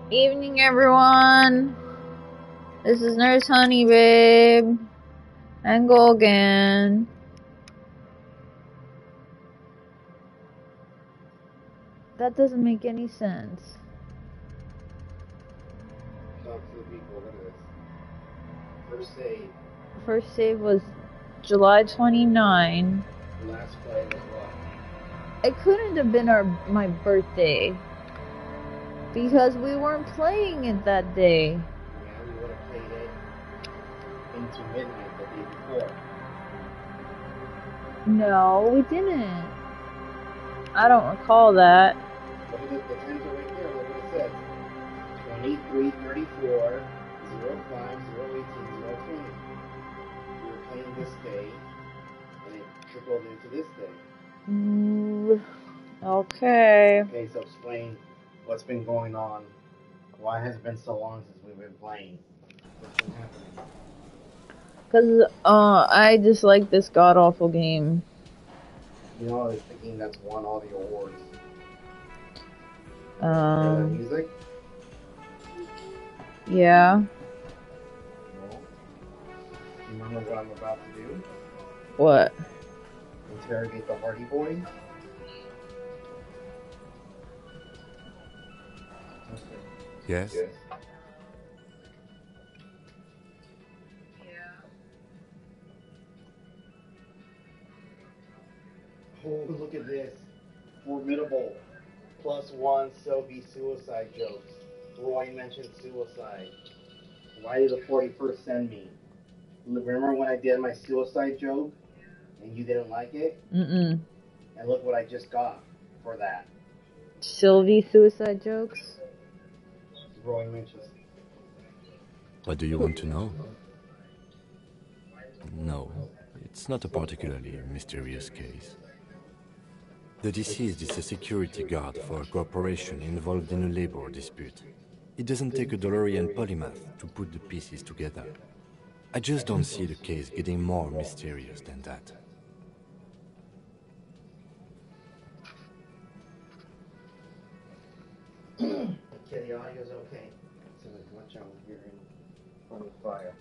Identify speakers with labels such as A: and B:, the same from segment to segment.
A: Evening, everyone. This is Nurse Honey, babe. And go again. That doesn't make any sense.
B: Talk to the people. Look at this. First save.
A: First save was July 29.
B: Last play was what?
A: It couldn't have been my birthday. Because we weren't playing it that day.
B: Yeah, we would have played it into midnight the day before.
A: No, we didn't. I don't recall that.
B: Look at the times are right there. Look what it says. 23, 34, 05, 018, 020. We were playing this day, and it trickled into this day.
A: Okay.
B: Okay, so explain what's been going on. Why has it been so long since we've been playing? What's been happening?
A: Because I dislike this god-awful game.
B: You know, I was thinking that's won all the awards. Music?
A: Yeah.
B: No. Remember what I'm about to do?
A: What?
B: Interrogate the Hardy Boys? Okay.
C: Yes?
B: Yes. Oh, look at this. Formidable. +1 Zoey suicide jokes. Roy mentioned suicide. Why did the 41st send me? Remember when I did my suicide joke and you didn't like it?
A: Mm-mm.
B: And look what I just got for that.
A: Sylvie suicide jokes?
B: Roy mentions.
C: What do you want to know? No, it's not a particularly mysterious case. The deceased is a security guard for a corporation involved in a labor dispute. It doesn't take a DeLorean polymath to put the pieces together. I just don't see the case getting more mysterious than that.
B: Okay, the audio's okay. So watch out, you're in front of the fire.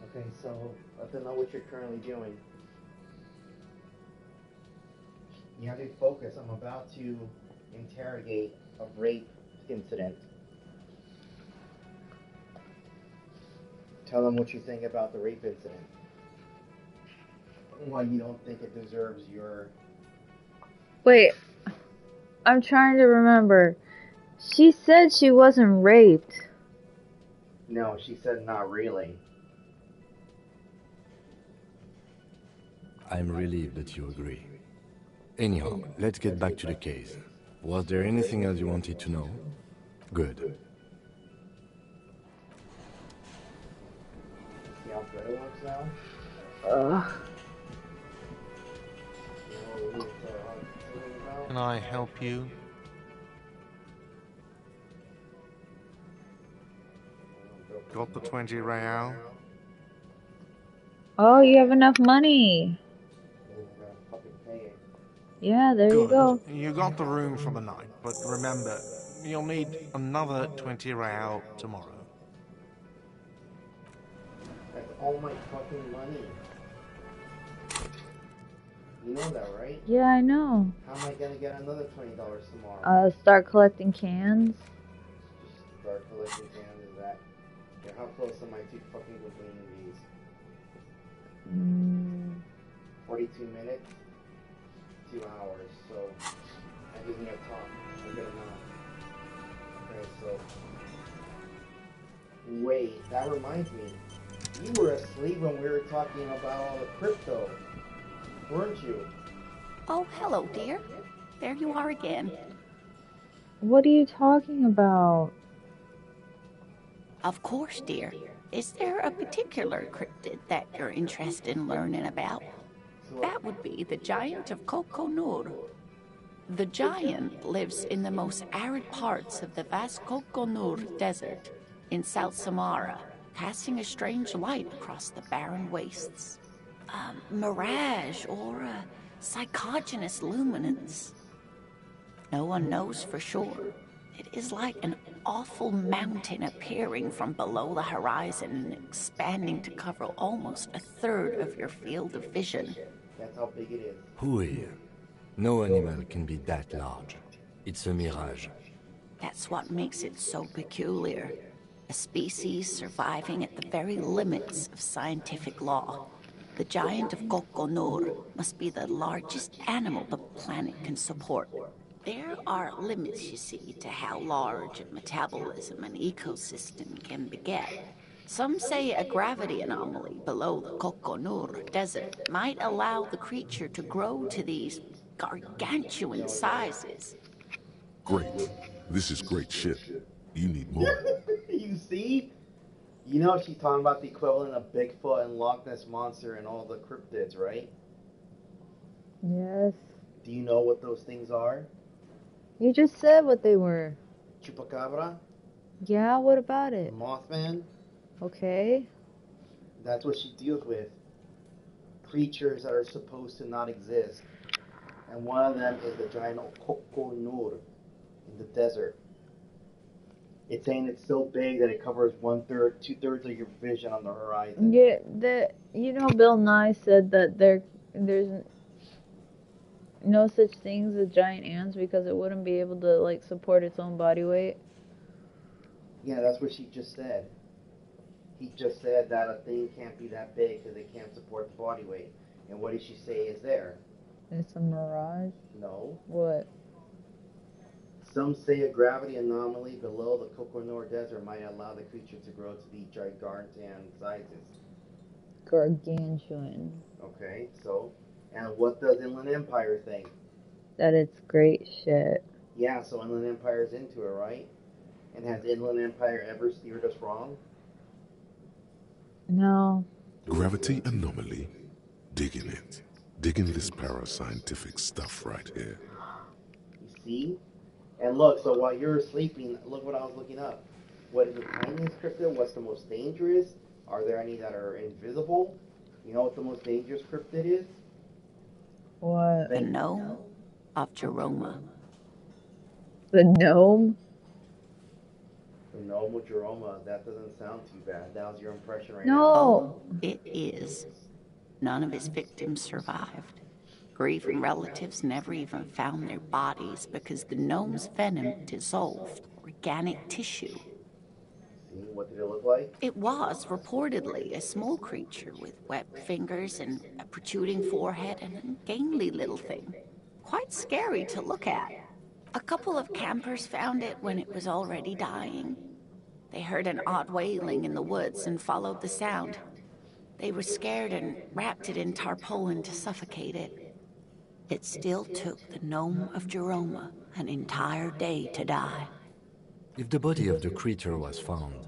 B: Okay, so let them know what you're currently doing. You have to focus. I'm about to interrogate a rape incident. Tell them what you think about the rape incident. Why you don't think it deserves your...
A: Wait, I'm trying to remember. She said she wasn't raped.
B: No, she said not really.
C: I'm relieved that you agree. Anyhow, let's get back to the case. Was there anything else you wanted to know? Good.
B: See how good it looks now?
D: Can I help you? Got the 20 real?
A: Oh, you have enough money. Yeah, there you go.
D: You got the room for the night, but remember, you'll need another 20 real tomorrow.
B: That's all my fucking money. You know that, right?
A: Yeah, I know.
B: How am I gonna get another $20 tomorrow?
A: Start collecting cans.
B: Just start collecting cans, is that? Yeah, how close am I to fucking completing these? 42 minutes, 2 hours, so that gives me a good amount. Okay, so wait, that reminds me. You were asleep when we were talking about all the crypto, weren't you?
E: Oh, hello, dear. There you are again.
A: What are you talking about?
E: Of course, dear. Is there a particular cryptid that you're interested in learning about? That would be the giant of Coconur. The giant lives in the most arid parts of the vast Coconur Desert in South Samara, casting a strange light across the barren wastes. A mirage or a psychogenous luminance. No one knows for sure. It is like an awful mountain appearing from below the horizon and expanding to cover almost a third of your field of vision.
B: That's how big it is.
C: Hooey. No animal can be that large. It's a mirage.
E: That's what makes it so peculiar. A species surviving at the very limits of scientific law. The giant of Kokonur must be the largest animal the planet can support. There are limits, you see, to how large a metabolism an ecosystem can beget. Some say a gravity anomaly below the Kokonur desert might allow the creature to grow to these gargantuan sizes.
F: Great. This is great shit. You need more.
B: You see? You know she's talking about the equivalent of Bigfoot and Loch Ness Monster and all the cryptids, right?
A: Yes.
B: Do you know what those things are?
A: You just said what they were.
B: Chupacabra?
A: Yeah, what about it?
B: Mothman?
A: Okay.
B: That's what she deals with. Creatures that are supposed to not exist. And one of them is the giant Kokonur in the desert. It's saying it's so big that it covers 1/3, 2/3 of your vision on the horizon.
A: Yeah, Bill Nye said that there's no such things as giant ants because it wouldn't be able to like support its own body weight.
B: Yeah, that's what she just said. He just said that a thing can't be that big because it can't support the body weight. And what did she say is there?
A: It's a mirage.
B: No.
A: What?
B: Some say a gravity anomaly below the Kokonur Desert might allow the creature to grow to these gigantian sizes.
A: Gargantuan.
B: Okay, so, and what does Inland Empire think?
A: That it's great shit.
B: Yeah, so Inland Empire's into it, right? And has Inland Empire ever steered us wrong?
A: No.
F: Gravity anomaly. Digging it. Digging this parascientific stuff right here.
B: You see? And look, so while you're sleeping, look what I was looking up. What is the tiniest cryptid? What's the most dangerous? Are there any that are invisible? You know what the most dangerous cryptid is?
A: What?
E: The gnome of Jeroma.
A: The gnome?
B: The gnome of Jeroma. That doesn't sound too bad. That was your impression right
A: No.
B: now.
E: Oh, it is. None of his victims survived. Grieving relatives never even found their bodies because the gnome's venom dissolved organic tissue.
B: See, what did it look like?
E: It was reportedly a small creature with webbed fingers and a protruding forehead and a gangly little thing. Quite scary to look at. A couple of campers found it when it was already dying. They heard an odd wailing in the woods and followed the sound. They were scared and wrapped it in tarpaulin to suffocate it. It still took the gnome of Jeroma an entire day to die.
C: If the body of the creature was found,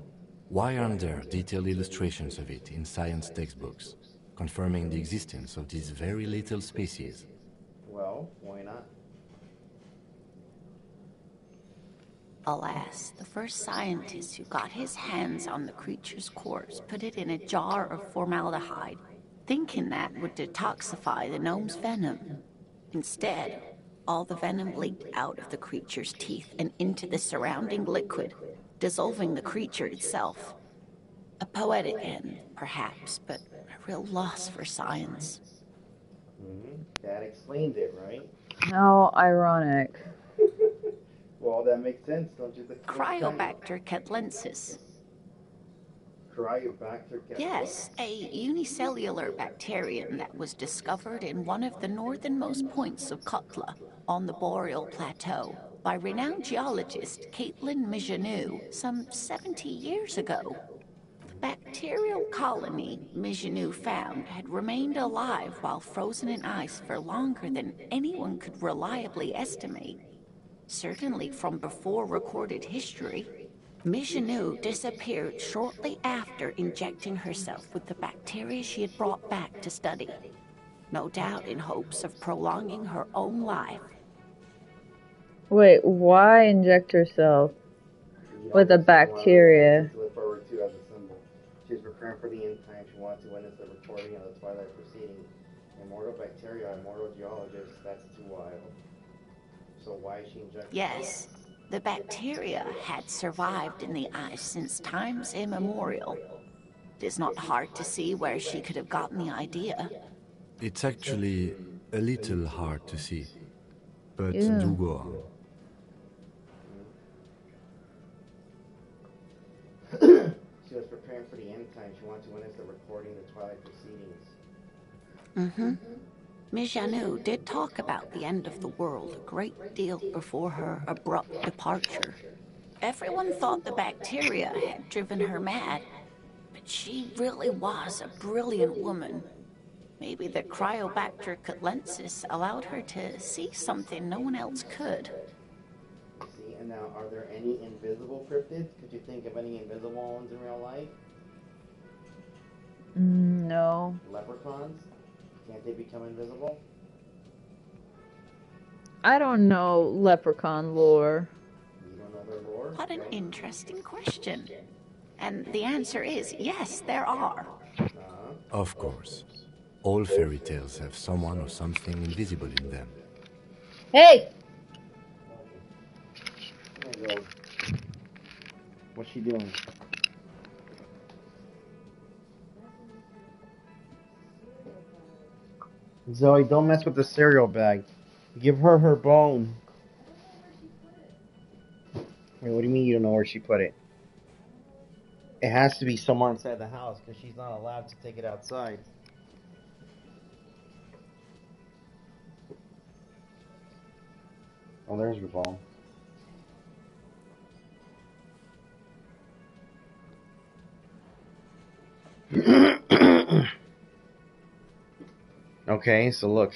C: why aren't there detailed illustrations of it in science textbooks, confirming the existence of these very little species?
B: Well, why not?
E: Alas, the first scientist who got his hands on the creature's corpse put it in a jar of formaldehyde, thinking that would detoxify the gnome's venom. Instead, all the venom leaked out of the creature's teeth and into the surrounding liquid, dissolving the creature itself. A poetic end, perhaps, but a real loss for science.
B: That explains it, right?
A: How ironic.
B: Well, that makes sense, don't you think?
E: Cryobacter catlensis.
B: Cryobacter cat.
E: Yes, a unicellular bacterium that was discovered in one of the northernmost points of Kotla on the Boreal Plateau by renowned geologist Caitlin Mijanou some 70 years ago. The bacterial colony Mijanou found had remained alive while frozen in ice for longer than anyone could reliably estimate. Certainly from before recorded history. Mijanou disappeared shortly after injecting herself with the bacteria she had brought back to study, no doubt in hopes of prolonging her own life.
A: Wait, why inject herself with a bacteria?
B: To look forward to as a symbol. She was preparing for the end time. She wanted to witness the recording of the Twilight proceeding. Immortal bacteria, immortal geologists, that's too wild. So why is she injecting?
E: Yes, The bacteria had survived in the ice since times immemorial. It is not hard to see where she could have gotten the idea.
C: It's actually a little hard to see. But
A: Yeah.
C: do go on.
B: She was preparing for the end time. She wanted to witness the recording of the Twilight proceedings.
E: Miss Janu did talk about the end of the world a great deal before her abrupt departure. Everyone thought the bacteria had driven her mad, but she really was a brilliant woman. Maybe the Cryobacter catlensis allowed her to see something no one else could.
B: See, and now, are there any invisible cryptids? Could you think of any invisible ones in real life?
A: No.
B: Leprechauns? Can't they become invisible?
A: I don't know leprechaun lore.
B: You don't know their lore?
E: What an interesting question. And the answer is yes, there are.
C: Of course. All fairy tales have someone or something invisible in them.
A: Hey!
B: There you go. What's she doing? Zoey, don't mess with the cereal bag. Give her her bone. Wait, what do you mean you don't know where she put it? It has to be somewhere inside the house because she's not allowed to take it outside. Oh, there's your bone. Okay, so look.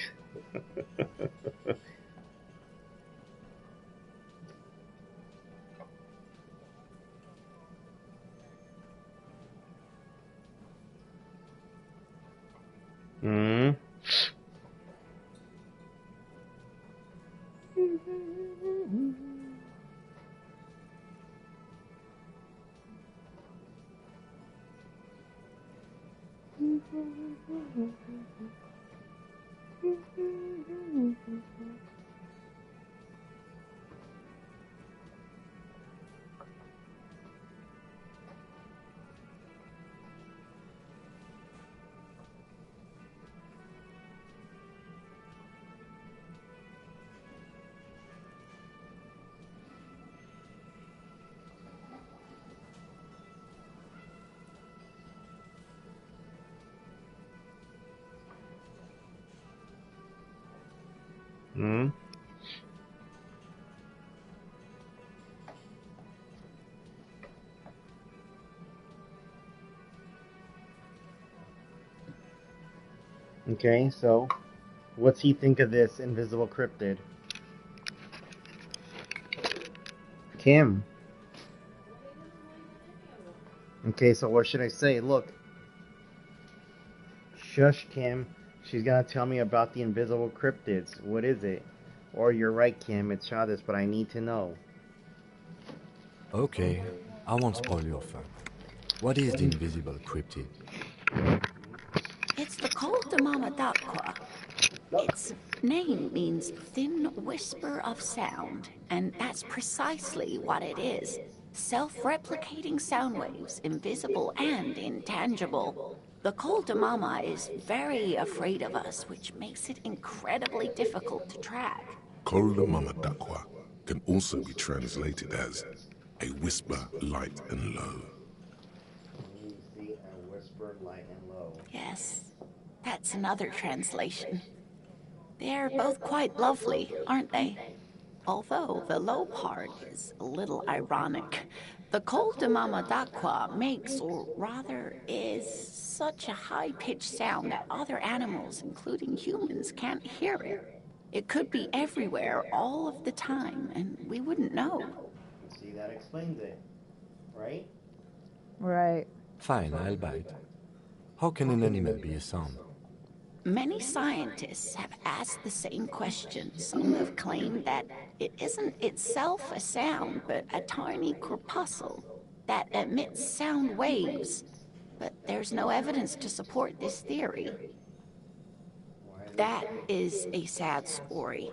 B: Okay, so what's he think of this invisible cryptid? Kim. Okay, so what should I say? Look. Shush, Kim. She's gonna tell me about the invisible cryptids. What is it? Or you're right, Kim, it's childish, but I need to know.
C: Okay, I won't spoil your fun. What is the invisible cryptid?
E: It's the Cult de Mama d'Aqua. Its name means thin whisper of sound, and that's precisely what it is. Self-replicating sound waves, invisible and intangible. The Cult de Mama is very afraid of us, which makes it incredibly difficult to track.
F: Kolda Mamadakwa can also be translated as a whisper, light and low.
B: You see a whisper, light and low.
E: Yes, that's another translation. They're both quite lovely, aren't they? Although the low part is a little ironic. The Cult de Mama d'Aqua makes, or rather is, such a high-pitched sound that other animals, including humans, can't hear it. It could be everywhere all of the time, and we wouldn't know.
B: See, that explains it, right?
A: Right.
C: Fine, I'll bite. How can an animal be a sound?
E: Many scientists have asked the same question. Some have claimed that it isn't itself a sound, but a tiny corpuscle that emits sound waves. But there's no evidence to support this theory. That is a sad story.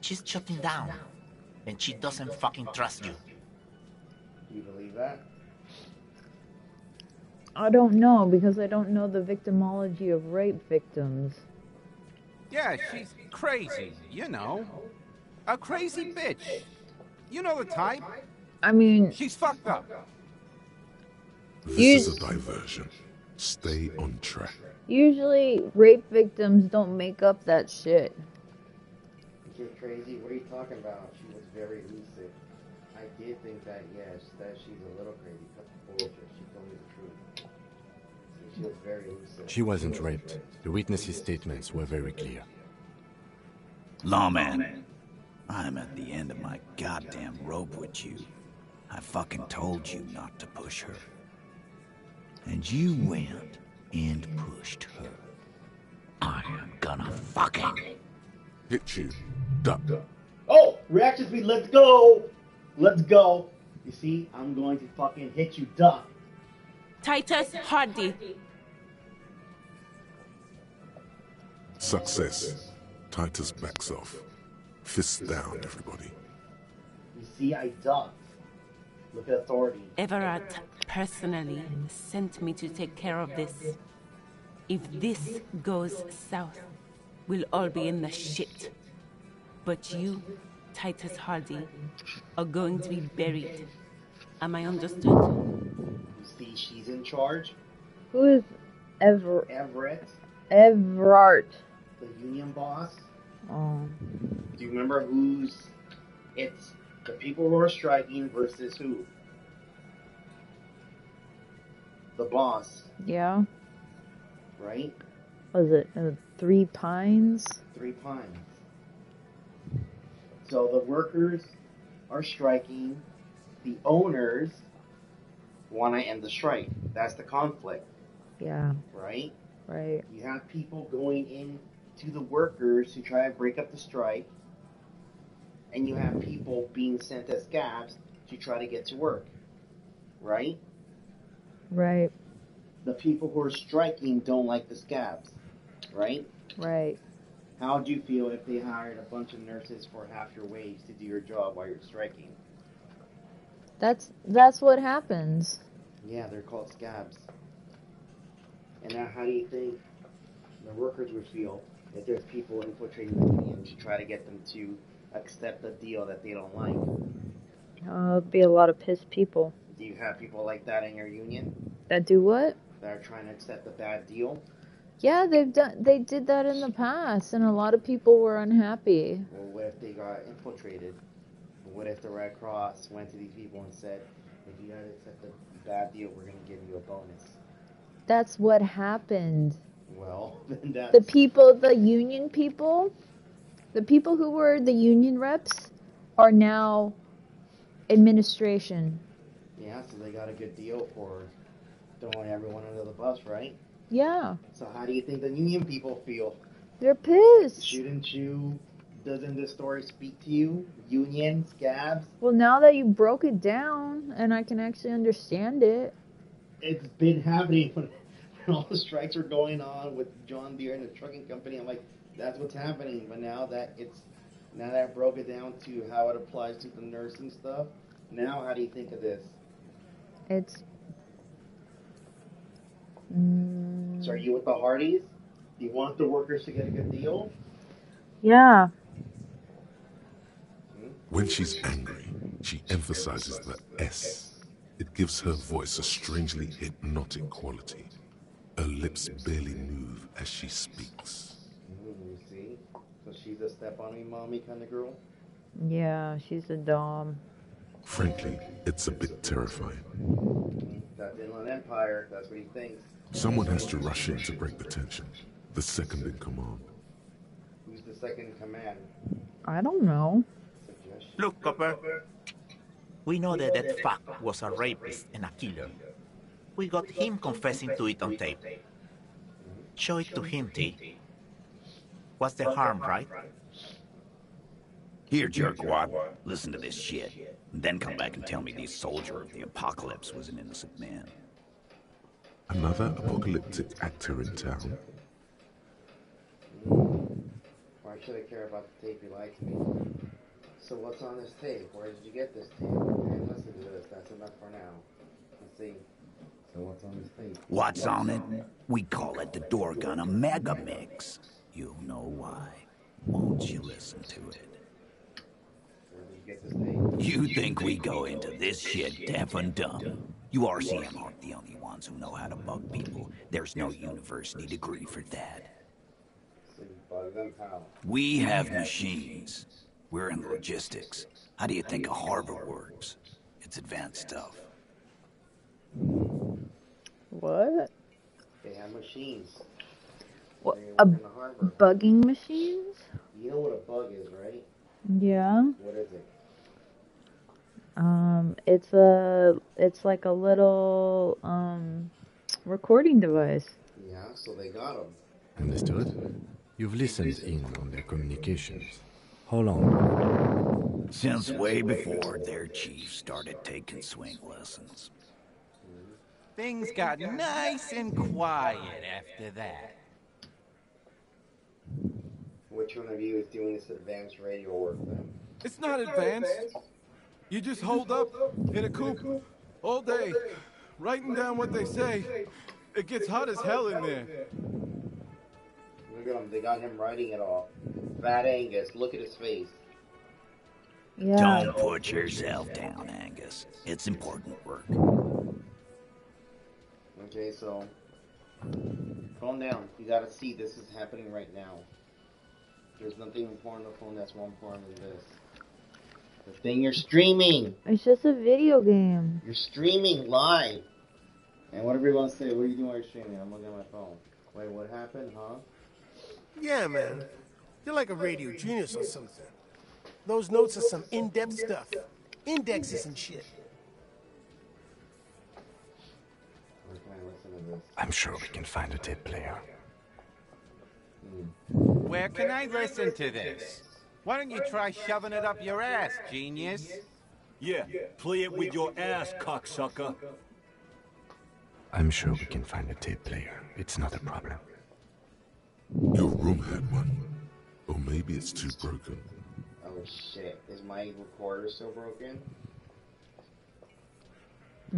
G: She's shutting down. and she doesn't fucking trust you.
B: Do you believe that?
A: I don't know, because I don't know the victimology of rape victims.
H: Yeah, she's crazy, you know. A crazy bitch. You know the type.
A: I mean...
H: She's fucked up.
F: This is a diversion. Stay on track.
A: Usually, rape victims don't make up that shit.
B: You're crazy? What are you talking about? She was very lucid. I did think that, yes, that she's a little crazy. Cut the bullshit. She told me the truth. She was very lucid.
C: She wasn't raped. The witnesses' statements were very clear.
I: Lawman, I'm at the end of my goddamn rope with you. I fucking told you not to push her. And you went and pushed her. I am gonna fucking...
F: Hit you. Duck.
B: Oh! Reaction speed, let's go! Let's go! You see, I'm going to fucking hit you, duck.
J: Titus Hardy.
F: Success. Titus backs off. Fists down, everybody.
B: You see, I ducked. Look at authority.
J: Everard personally sent me to take care of this. If this goes south, we'll all be in the shit. But you, Titus Hardy, are going to be buried. Am I understood?
B: You see, she's in charge.
A: Who is Everett?
B: The union boss.
A: Oh.
B: Do you remember who's... It's the people who are striking versus who? The boss.
A: Yeah.
B: Right?
A: Was it 3 Pines?
B: 3 Pines. So the workers are striking. The owners want to end the strike. That's the conflict.
A: Yeah.
B: Right?
A: Right.
B: You have people going in to the workers to try to break up the strike. And you have people being sent as scabs to try to get to work. Right?
A: Right.
B: The people who are striking don't like the scabs. Right?
A: Right.
B: How would you feel if they hired a bunch of nurses for half your wage to do your job while you're striking?
A: That's what happens.
B: Yeah, they're called scabs. And now how do you think the workers would feel if there's people infiltrating the union to try to get them to accept a deal that they don't like?
A: It'd be a lot of pissed people.
B: Do you have people like that in your union?
A: That do what?
B: That are trying to accept a bad deal?
A: Yeah, they did that in the past, and a lot of people were unhappy.
B: Well, what if they got infiltrated? What if the Red Cross went to these people and said, if you guys accept a bad deal, we're going to give you a bonus?
A: That's what happened.
B: Well, then that's...
A: The union people, the people who were the union reps are now administration.
B: Yeah, so they got a good deal for throwing everyone under the bus, right?
A: Yeah.
B: So how do you think the union people feel?
A: They're pissed.
B: Shouldn't you... Doesn't this story speak to you? Union, scabs?
A: Well, now that you broke it down, and I can actually understand it.
B: It's been happening when all the strikes were going on with John Deere and the trucking company. I'm like, that's what's happening. But now that I broke it down to how it applies to the nursing stuff, now how do you think of this?
A: It's...
B: So are you with the Hardys? Do you want the workers to get a good deal?
A: Yeah.
F: When she's angry, she emphasizes the S. It gives her voice a strangely hypnotic quality. Her lips barely move as she speaks.
B: You see? So she's a step-on-me, mommy kind of girl?
A: Yeah, she's a dom.
F: Frankly, it's a bit terrifying.
B: That's Inland Empire. That's what he thinks.
F: Someone has to rush in to break the tension. The second in command.
B: Who's the second in command?
A: I don't know.
G: Look, Copper. We know that that fuck was a rapist and a killer. We got him confessing to it on tape. Show it to him, T. What's the harm, right?
I: Here, jerkwad, listen to this shit. And then come back and tell me the soldier of the apocalypse was an innocent man.
F: Another apocalyptic actor in town?
B: Why should I care about the tape? He lied to me. So what's on this tape? Where did you get this tape? And listen to this. That's enough for now. Let's see. So what's on this tape?
I: What's on it? We call it the door gun a mega mix. You'll know why. Won't you listen to it?
B: Where did you get this tape?
I: You think we go into this shit deaf and dumb? You RCM aren't the only ones who know how to bug people. There's no university degree for that.
B: So you bug them how?
I: We have machines. We're in logistics. How do you think a harbor works? It's advanced stuff.
A: What?
B: They have machines.
A: What?
B: They
A: A
B: work in the harbor.
A: bugging machines?
B: You know what a bug is, right?
A: Yeah.
B: What is it?
A: It's like a little recording device.
B: Yeah, so they got them.
C: Understood? You've listened in on their communications. How long?
I: Since way before their chief started taking swing lessons.
H: Things got nice and quiet after that.
B: Which one of you is doing this advanced radio work then?
K: It's not advanced. You just hold up in a coop all day, writing down what they say. It gets hot as hell in there.
B: Look at him. They got him writing it all. Fat Angus. Look at his face.
A: Yeah.
I: Don't put yourself down, Angus. It's important work.
B: Okay, so calm down. You gotta see this is happening right now. There's nothing important on the phone that's more important than this. The thing you're streaming.
A: It's just a video game.
B: You're streaming live. And whatever you want to say, what are you doing while you're streaming? I'm looking at my phone. Wait, what happened, huh?
L: Yeah, man. You're like a radio genius or something. Those notes are some in-depth stuff. Indexes and shit.
B: Where can I listen to this?
C: I'm sure we can find a tape player.
H: Where can I listen to this? Why don't you try shoving it up your ass, genius?
M: Yeah, play it with your ass, cocksucker.
C: I'm sure we can find a tape player. It's not a problem.
F: Your room had one. Or maybe it's too broken.
B: Oh shit. Is my recorder still broken?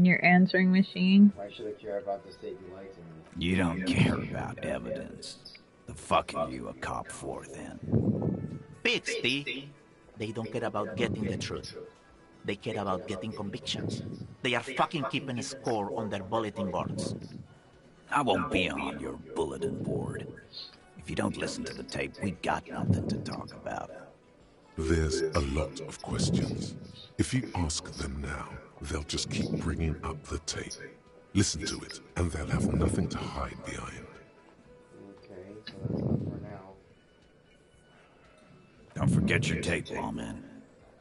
A: Your answering machine?
B: Why should I care about this tape you lied to me?
I: You don't care about evidence. The fuck are you a cop for, then?
G: Piggies, they don't care about getting the truth. They care about getting convictions. They are fucking keeping a score on their bulletin boards.
I: I won't be on your bulletin board. If you don't listen to the tape, we got nothing to talk about.
F: There's a lot of questions. If you ask them now, they'll just keep bringing up the tape. Listen to it, and they'll have nothing to hide behind.
B: Okay, so that's enough for now.
I: Don't forget your tape, lawman.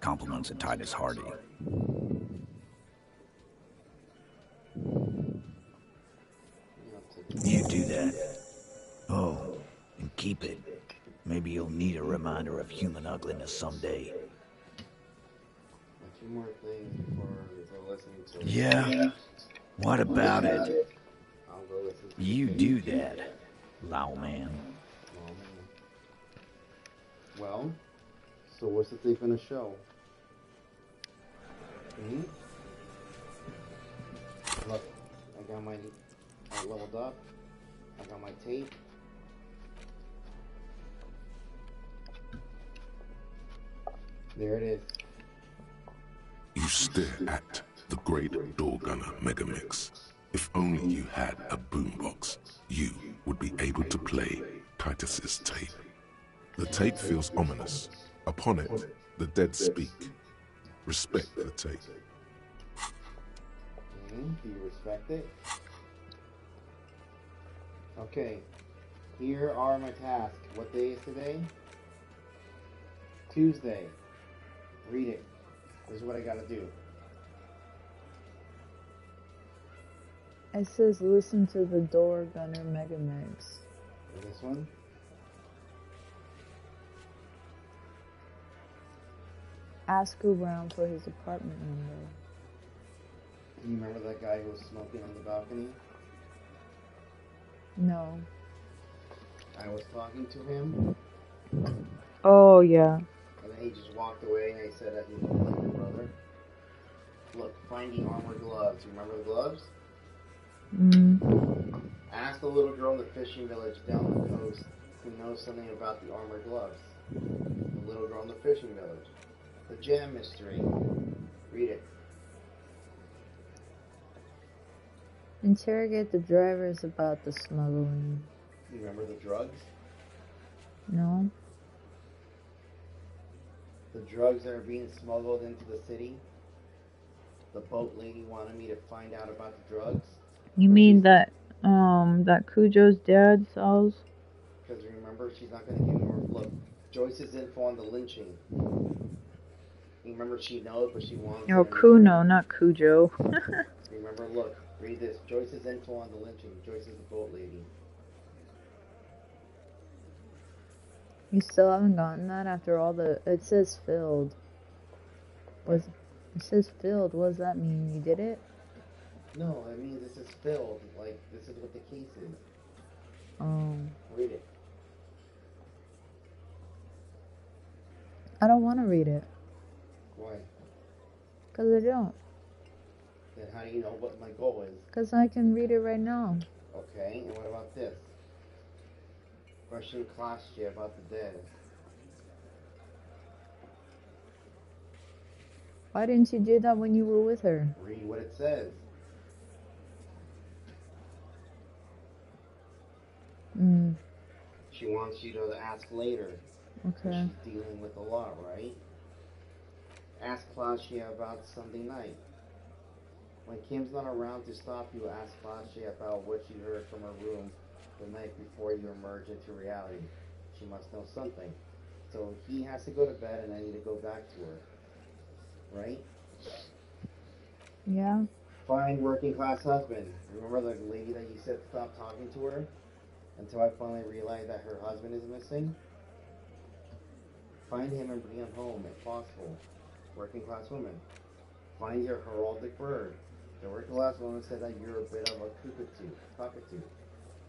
I: Compliments of Titus Hardy. You do that. Oh, and keep it. Maybe you'll need a reminder of human ugliness someday.
B: A few more things before listening to it.
I: Yeah? What about it?
B: I'll go listen to
I: You
B: the
I: do
B: tape.
I: that, lawman.
B: Well, so what's the tape gonna show? Look, I got my leveled up. I got my tape. There it is.
F: You stare at the great door gunner Megamix. If only you had a boombox, you would be able to play Titus's tape. The tape feels ominous. Upon it, the dead speak. Respect the tape.
B: Do you respect it? Okay. Here are my tasks. What day is today? Tuesday. Read it. This is what I gotta do.
A: It says listen to the Door Gunner Megamix.
B: This one?
A: Ask around for his apartment number.
B: Do you remember that guy who was smoking on the balcony?
A: No.
B: I was talking to him.
A: Oh, yeah.
B: And then he just walked away and he said that he looked like your brother. Look, find the armor gloves. You remember the gloves? Ask the little girl in the fishing village down the coast who knows something about the armor gloves. The little girl in the fishing village. The gem mystery. Read it.
A: Interrogate the drivers about the smuggling.
B: You remember the drugs?
A: No.
B: The drugs that are being smuggled into the city? The boat lady wanted me to find out about the drugs.
A: You mean that Cujo's dad sells?
B: Because remember, she's not going to give more. Look, Joyce's info on the lynching. You remember she knows, but she wants.
A: Oh, Kuno, not Cujo.
B: Remember, look, read this. Joyce's info on the lynching. Joyce is the boat lady.
A: You still haven't gotten that after all the. It says filled. It says filled. What does that mean? You did it?
B: No, I mean this is filled. Like this is what the case is.
A: Oh.
B: Read it.
A: I don't want to read it.
B: Why?
A: Because I don't.
B: Then how do you know what my goal is?
A: Because I can read it right now.
B: Okay, and what about this? Question Klashia about the dead.
A: Why didn't you do that when you were with her?
B: Read what it says. She wants you to ask later.
A: Okay.
B: She's dealing with a lot, right? Ask Klashia about Sunday night. When Kim's not around to stop you, ask Klashia about what she heard from her room the night before you emerge into reality. She must know something. So he has to go to bed and I need to go back to her. Right?
A: Yeah.
B: Find working class husband. Remember the lady that you said stop talking to her? Until I finally realized that her husband is missing? Find him and bring him home if possible. Working class woman. Find your heraldic bird. The working class woman said that you're a bit of a cockatoo.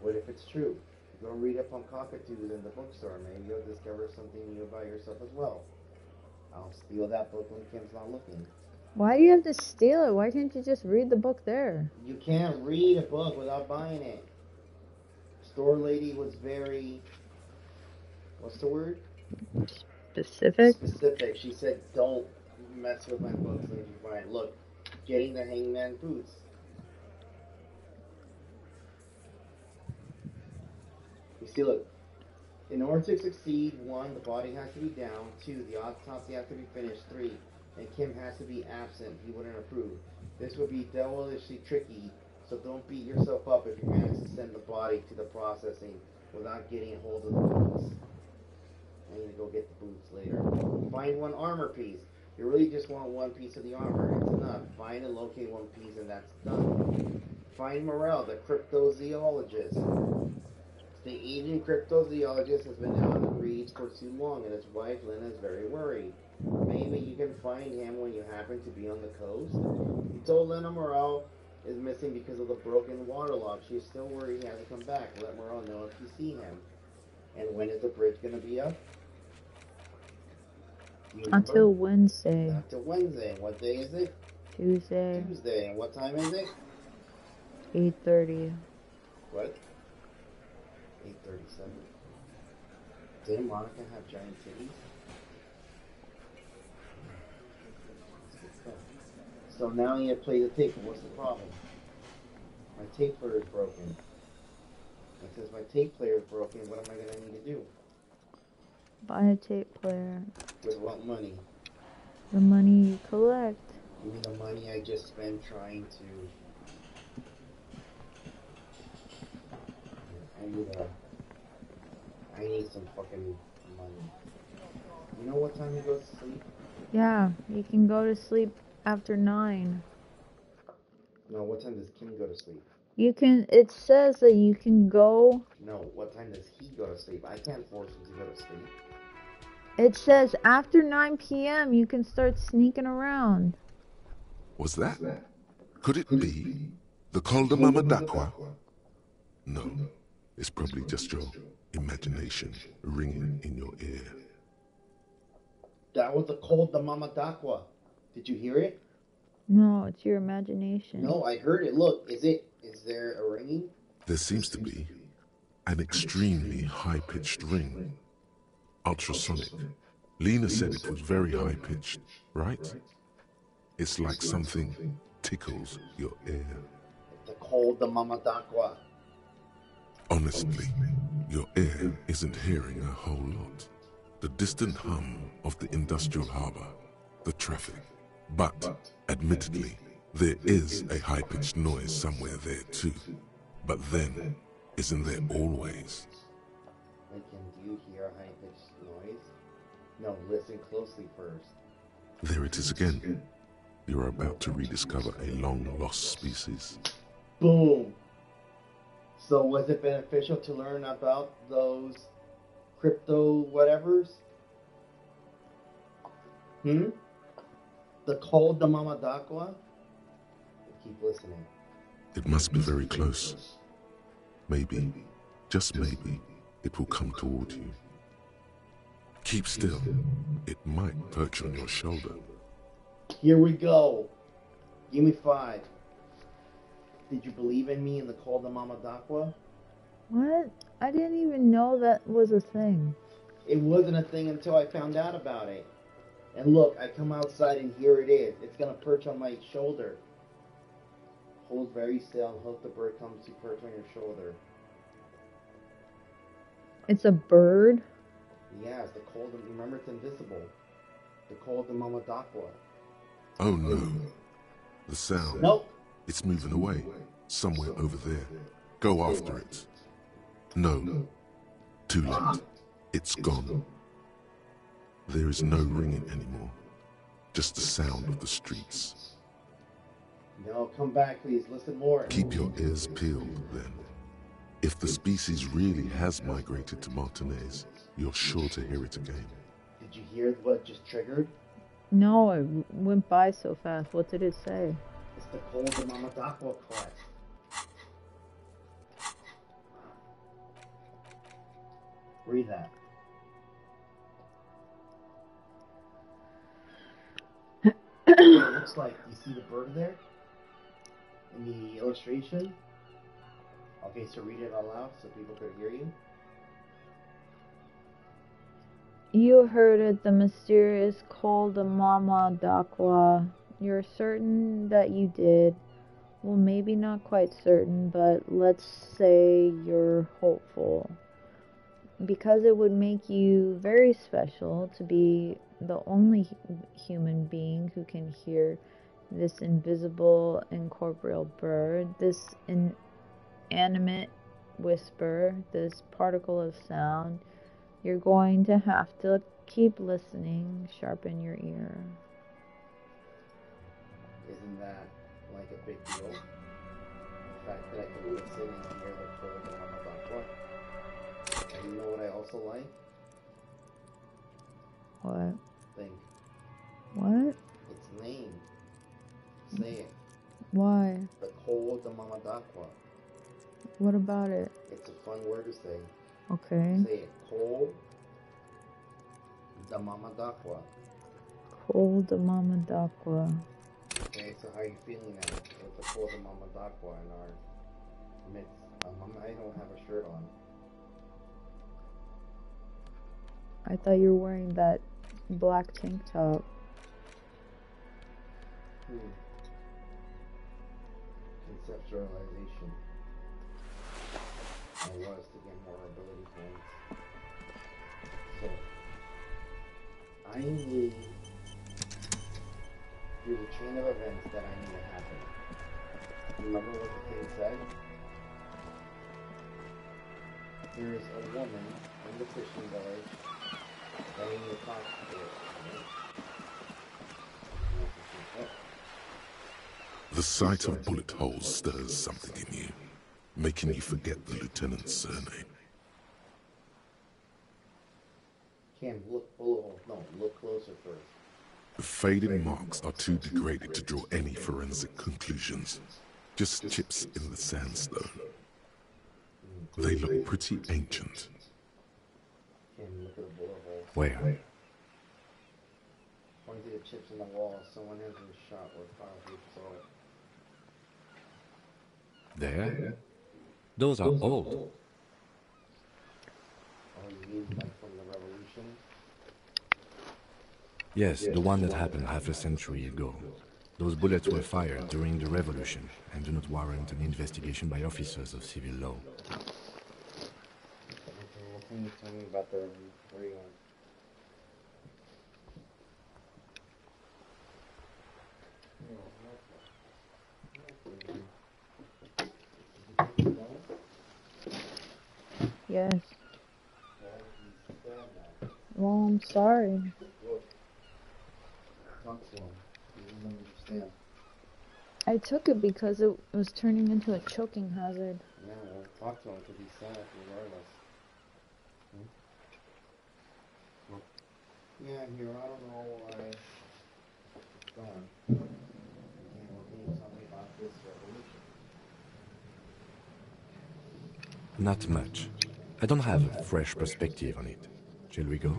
B: What if it's true? Go read up on cockatoos in the bookstore. Maybe you'll discover something new about yourself as well. I'll steal that book when Kim's not looking.
A: Why do you have to steal it? Why can't you just read the book there?
B: You can't read a book without buying it. Store lady was very... What's the word?
A: Specific?
B: Specific. She said, don't mess with my books when you buy it. Look, getting the hangman boots. You see, look. In order to succeed, 1, the body has to be down. 2, the autopsy has to be finished. 3, and Kim has to be absent. He wouldn't approve. This would be devilishly tricky, so don't beat yourself up if you manage to send the body to the processing without getting a hold of the boots. I need to go get the boots later. Find 1 armor piece. You really just want 1 piece of the armor. It's enough. Find and locate 1 piece and that's done. Find Morel, the cryptozoologist. The aging cryptozoologist has been out in reeds for too long and his wife Lynn is very worried. Maybe you can find him when you happen to be on the coast. He told Lynn Morel is missing because of the broken waterlock. She's still worried he hasn't come back. Let Morel know if you see him. And when is the bridge going to be up?
A: Until Wednesday.
B: Until Wednesday. What day is it?
A: Tuesday.
B: Tuesday. And what time is it?
A: 8:30.
B: What? 8:37. Didn't Monica have giant titties? So now I need to play the tape. What's the problem? My tape player is broken. It says my tape player is broken. What am I going to need to do?
A: Buy a tape player.
B: With what money?
A: The money you collect.
B: You mean the money I just spent trying to... I need some fucking money. You know what time he goes to sleep?
A: Yeah, you can go to sleep after 9.
B: No, what time does Kim go to sleep?
A: You can, it says that you can go...
B: No, what time does he go to sleep? I can't force him to go to sleep.
A: It says after 9 p.m. you can start sneaking around.
F: Was that? Could it be the Cul de Mama d'Aqua? No, it's probably just your imagination ringing in your ear.
B: That was the cold the Mama d'Aqua. Did you hear it?
A: No, it's your imagination.
B: No, I heard it. Look, is there a ringing?
F: There seems to be an extremely high-pitched ring. Ultrasonic. Lena said it was very high-pitched, right? It's like something tickles your ear.
B: The cold the Mama d'Aqua.
F: Honestly, your ear isn't hearing a whole lot. The distant hum of the industrial harbor, the traffic. But, admittedly, there is a high-pitched noise somewhere there too. But then, isn't there always?
B: Like, do you hear a high-pitched noise? No, listen closely first.
F: There it is again. You're about to rediscover a long-lost species.
B: Boom! So was it beneficial to learn about those crypto whatevers? The cold the Mama d'Aqua? Keep listening.
F: It must be very close. Maybe, just maybe, it will come toward you. Keep still. It might perch on your shoulder.
B: Here we go. Give me 5. Did you believe in me in the cold the Mama d'Aqua?
A: What? I didn't even know that was a thing.
B: It wasn't a thing until I found out about it. And look, I come outside and here it is. It's gonna perch on my shoulder. Hold very still and hope the bird comes to perch on your shoulder.
A: It's a bird?
B: Yeah, it's the cold. Remember, it's invisible. The cold the Mama d'Aqua.
F: Oh no. The sound.
B: Nope.
F: It's moving away. Somewhere over there. Go after it. No. Too late. It's gone. There is no ringing anymore. Just the sound of the streets.
B: No, come back, please. Listen more.
F: Keep your ears peeled, then. If the species really has migrated to Martinez, you're sure to hear it again.
B: Did you hear what just triggered?
A: No, it went by so fast. What did it say?
B: It's the cold the Mama d'Aqua crest. Read that. It looks like, you see the bird there? In the illustration? Okay, so read it out loud so people could hear you.
A: You heard it, the mysterious cold the Mama d'Aqua. You're certain that you did. Well, maybe not quite certain, but let's say you're hopeful. Because it would make you very special to be the only human being who can hear this invisible, incorporeal bird, this inanimate whisper, this particle of sound. You're going to have to keep listening, sharpen your ear.
B: Isn't that like a big deal? The fact that I can listen and hear the cold the Mama d'Aqua. And you know what I also like?
A: What?
B: Think.
A: What?
B: Its name. Say it.
A: Why?
B: The cold the Mama d'Aqua.
A: What about it?
B: It's a fun word to say.
A: Okay.
B: Say it. Cold the Mama d'Aqua.
A: Cold the Mama d'Aqua.
B: Okay, so how are you feeling now? With the cold the Mama d'Aqua in our midst. I don't have a shirt on.
A: I thought you were wearing that black tank top.
B: Conceptualization. I was to get more ability points. So, I need... There's a chain of events that I need to happen. Remember what the thing said? There is a woman in the fishing village that I need to talk to.
F: The sight of bullet holes stirs something in you, making you forget the lieutenant's surname.
B: Cam, look below. No, look closer first.
F: The faded marks are too degraded to draw any forensic conclusions. Just chips in the sandstone. They look pretty ancient.
B: Cam, look at the bullet hole.
C: Where?
B: According to the chips in the wall, someone has been shot or probably so.
C: There? Those are old.
B: Oh, you mean like from the revolution?
C: Yes, the one that happened half a century ago. Those bullets were fired during the revolution and do not warrant an investigation by officers of civil law.
B: Okay, well, can you tell me about the real?
A: Yes. Well, I'm sorry.
B: Talk to him. He doesn't understand.
A: I took it because it was turning into a choking hazard.
B: Yeah, well, talk to him because he's sad regardless. Well, yeah, here, I don't know why it's gone. Okay, well, can you tell me about this revolution?
C: Not much. I don't have a fresh perspective on it. Shall we go?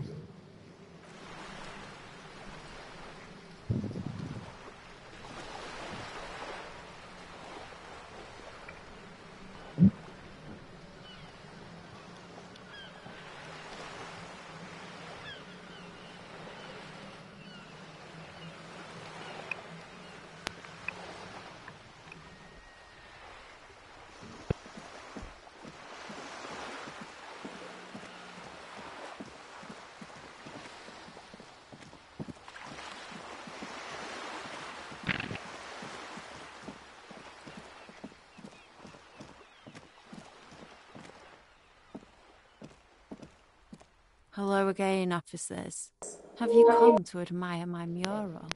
J: Hello again, officers. Have you come to admire my mural?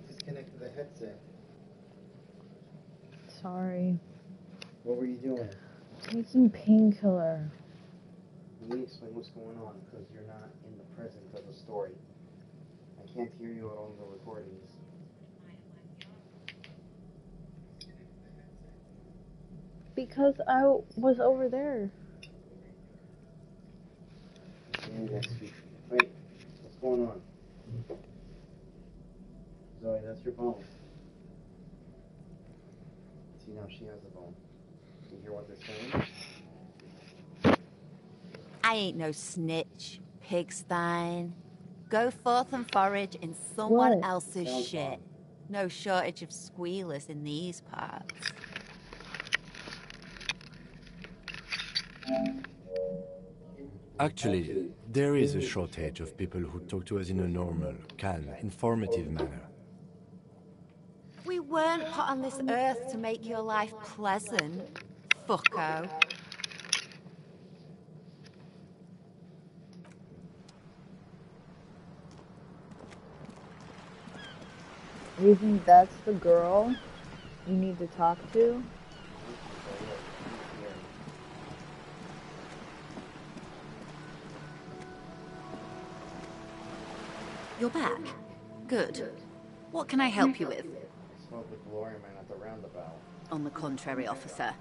B: Disconnected the headset.
A: Sorry.
B: What were you doing?
A: Taking painkiller.
B: Let me explain what's going on because you're not in the present of the story. I can't hear you on the recordings.
A: Because I was over there.
B: Yeah, that's sweet. Wait, what's going on? Zoey, that's your bone. See, now she has the bone. You hear what they're saying?
N: I ain't no snitch, pigstein. Go forth and forage in someone else's shit. No shortage of squealers in these parts.
C: Actually, there is a shortage of people who talk to us in a normal, calm, informative manner.
N: We weren't put on this earth to make your life pleasant, fucko.
A: You think that's the girl you need to talk to?
N: You're back. Good. What can I help you with?
B: I spoke with Glory Man at the roundabout.
N: On the contrary, officer.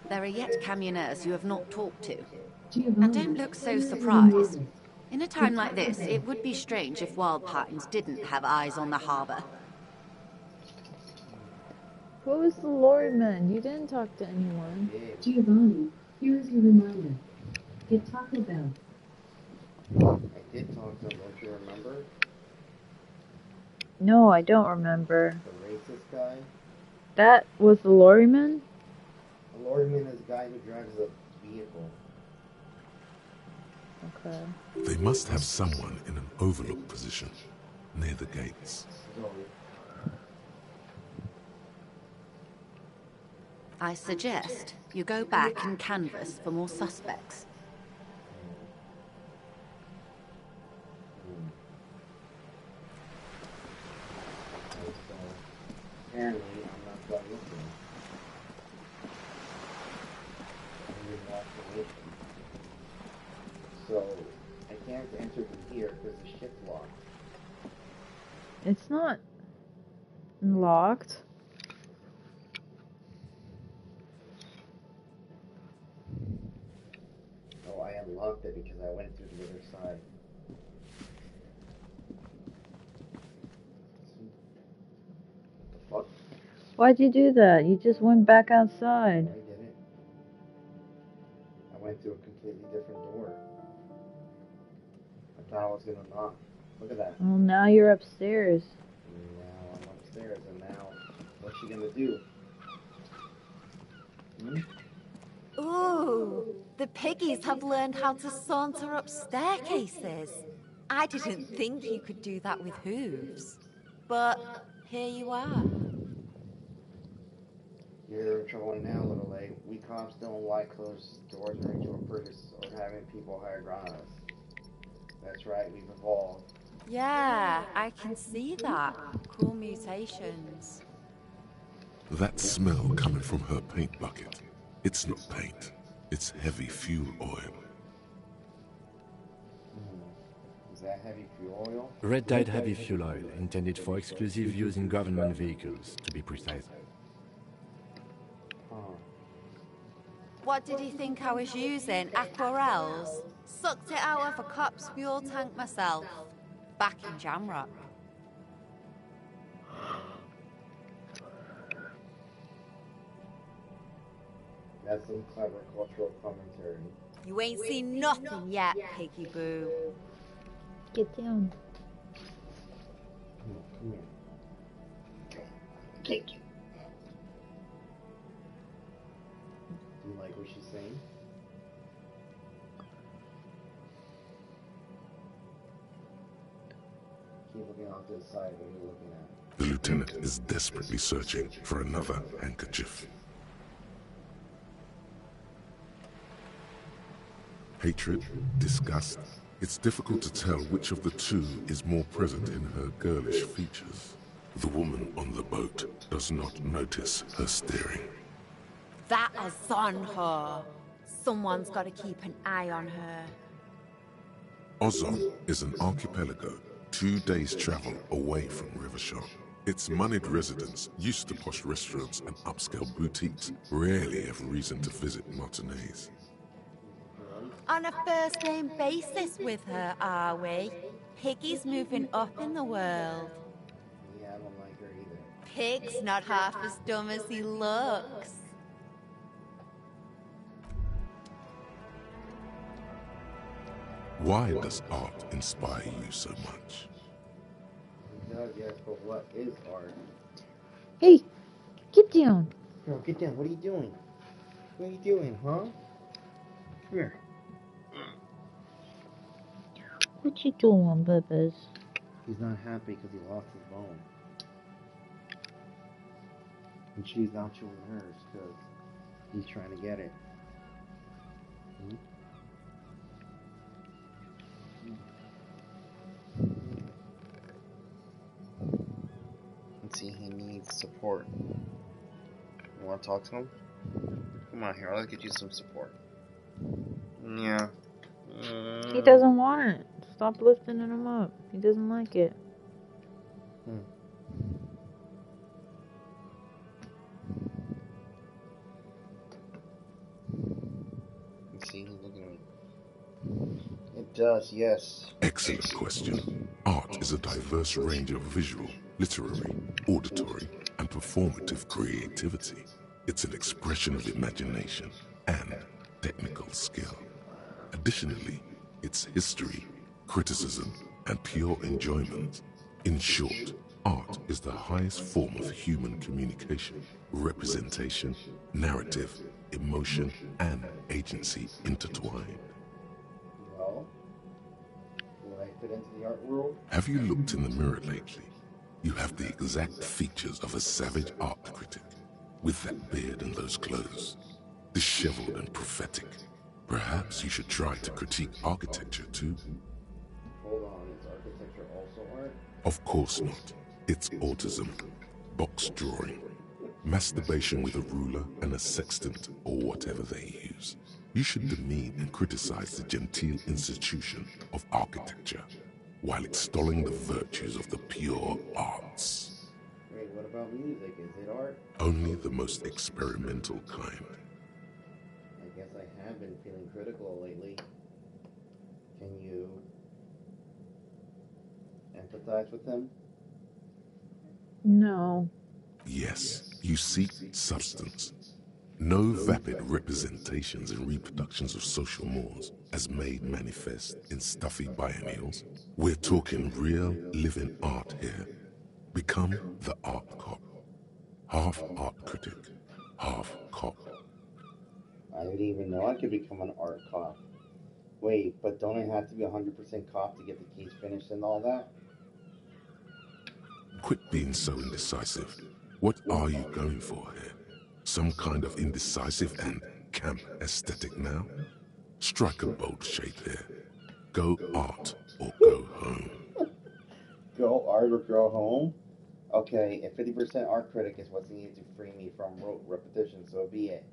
N: There are yet camioners you have not talked to. And don't look so surprised. In a time like this, it would be strange if Wild Pines didn't have eyes on the harbor.
A: Who was the lorryman? You didn't talk to anyone.
O: Giovanni, here is your reminder. Get Taco Bell.
B: I did talk to him, don't you remember?
A: No, I don't remember.
B: The racist guy?
A: That was the lorryman?
B: A lorryman is a guy who drives a vehicle.
A: Okay.
F: They must have someone in an overlook position, near the gates.
N: I suggest you go back and canvass for more suspects.
B: Apparently, I'm not done looking. So, I can't enter from here because the ship's locked.
A: It's not locked.
B: Oh, I unlocked it because I went through the other side.
A: Why'd you do that? You just went back outside.
B: I didn't. I went through a completely different door. I thought I was gonna knock. Look at that.
A: Well, now you're upstairs.
B: Now I'm upstairs, and now what's she gonna do? Hmm?
N: Ooh, the Piggies have learned how to saunter up staircases. I didn't think you could do that with hooves. But here you are.
B: You're in trouble now, little lady. We cops don't like closed doors or into a purpose or having people higher ground us. That's right, we've evolved.
N: Yeah, I can see that. Cool mutations.
F: That smell coming from her paint bucket. It's not paint. It's heavy fuel oil.
B: Is that heavy fuel oil?
C: Red-dyed heavy fuel oil, intended for exclusive use in government vehicles, to be precise.
N: What did he think I was using? Aquarels? Sucked it out of a cop's fuel tank myself. Back in Jamrock.
B: That's some clever cultural commentary.
N: You ain't seen nothing yet, Piggy Boo.
A: Get down.
B: Come here. Thank you. Do you like what she's saying? Keep looking off to the side what you're looking at.
F: The lieutenant is desperately searching for another handkerchief. Hatred, disgust. It's difficult to tell which of the two is more present in her girlish features. The woman on the boat does not notice her staring.
N: That is on her. Someone's got to keep an eye on her.
F: Ozon is an archipelago 2 days' travel away from Rivershore. Its moneyed residents, used to posh restaurants and upscale boutiques, rarely have reason to visit Martinez.
N: On a first-name basis with her, are we? Piggy's moving up in the world.
B: Yeah, I don't like her either.
N: Pig's not half as dumb as he looks.
F: Why does art inspire you so much?
B: It does, yes, but what is art?
A: Hey, get down.
B: Girl, get down. What are you doing? What are you doing, huh? Come here.
A: What you doing, Bubbas?
B: He's not happy because he lost his bone. And she's not showing hers because he's trying to get it. Hmm? Let's see, he needs support. You want to talk to him? Come on here, I'll get you some support. Yeah.
A: He doesn't want it. Stop lifting him up. He doesn't like it.
B: Let's see, he's looking at me. It does, yes.
F: Excellent question. Art is a diverse range of visual, literary, auditory, and performative creativity. It's an expression of imagination and technical skill. Additionally, it's history, criticism, and pure enjoyment. In short, art is the highest form of human communication, representation, narrative, emotion, and agency intertwined.
B: Well, will I fit into the art world?
F: Have you looked in the mirror lately? You have the exact features of a savage art critic, with that beard and those clothes, disheveled and prophetic. Perhaps you should try to critique architecture too.
B: Hold on, is architecture also art?
F: Of course not. It's autism, box drawing, masturbation with a ruler and a sextant or whatever they use. You should demean and criticize the genteel institution of architecture while extolling the virtues of the pure arts.
B: Wait, what about music? Is it art?
F: Only the most experimental kind.
B: I guess I have been feeling critical lately. Can you empathize with them?
A: No.
F: Yes, You seek substance. No vapid representations and reproductions of social mores as made manifest in stuffy biennials. We're talking real living art here. Become the art cop. Half art critic, half cop.
B: I didn't even know I could become an art cop. Wait, but don't I have to be 100% cop to get the case finished and all that?
F: Quit being so indecisive. What are you going for here? Some kind of indecisive and camp aesthetic now? Strike a bold shape here. Go art or go home.
B: Go art or go home? Okay, if 50% art critic is what's needed to free me from rote repetition, so be it.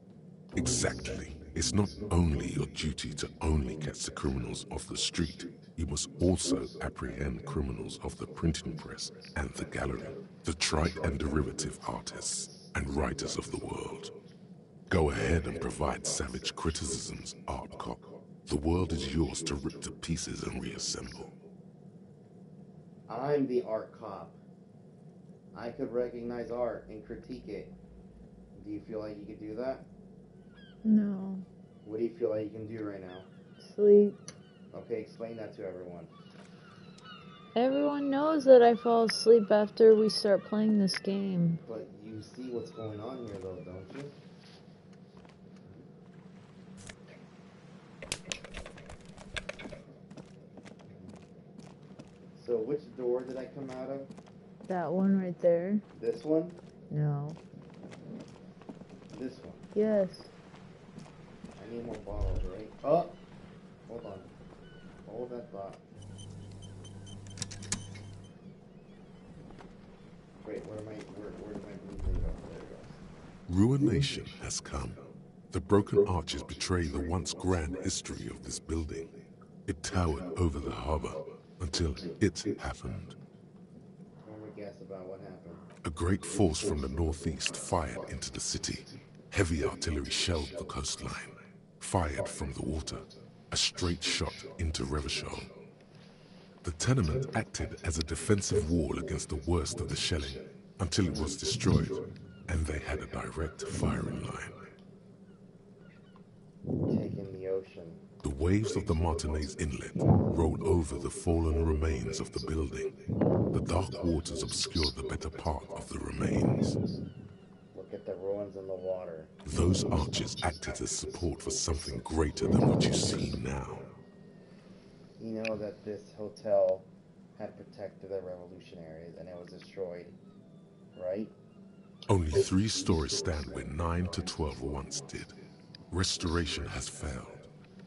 F: Exactly. It's not only your duty to only catch the criminals off the street, you must also apprehend criminals of the printing press and the gallery, the trite and derivative artists and writers of the world. Go ahead and provide savage criticisms, art cop. The world is yours to rip to pieces and reassemble.
B: I'm the art cop. I could recognize art and critique it. Do you feel like you could do that?
A: No.
B: What do you feel like you can do right now?
A: Sleep.
B: Okay, explain that to everyone.
A: Everyone knows that I fall asleep after we start playing this game.
B: But you see what's going on here, though, don't you? So which door did I come out of?
A: That one right there?
B: This one?
A: No.
B: This one?
A: Yes.
B: I need more bottles, right? Oh! Hold on. Hold that thought. Wait, where did my blue thing go? There it goes.
F: Ruination has come. The broken arches betray the once grand history of this building. It towered over the harbor until it happened.
B: One more guess about what happened.
F: A great force from the northeast fired into the city. Heavy artillery shelled the coastline. Fired from the water. A straight shot into Revachol. The tenement acted as a defensive wall against the worst of the shelling until it was destroyed, and they had a direct firing line.
B: Taking the ocean.
F: The waves of the Martinez Inlet rolled over the fallen remains of the building. The dark waters obscured the better part of the remains.
B: Look at the ruins in the water.
F: Those arches acted as support for something greater than what you see now.
B: You know that this hotel had protected the revolutionaries and it was destroyed, right?
F: Only 3 stories stand where 9 to 12 once did. Restoration has failed.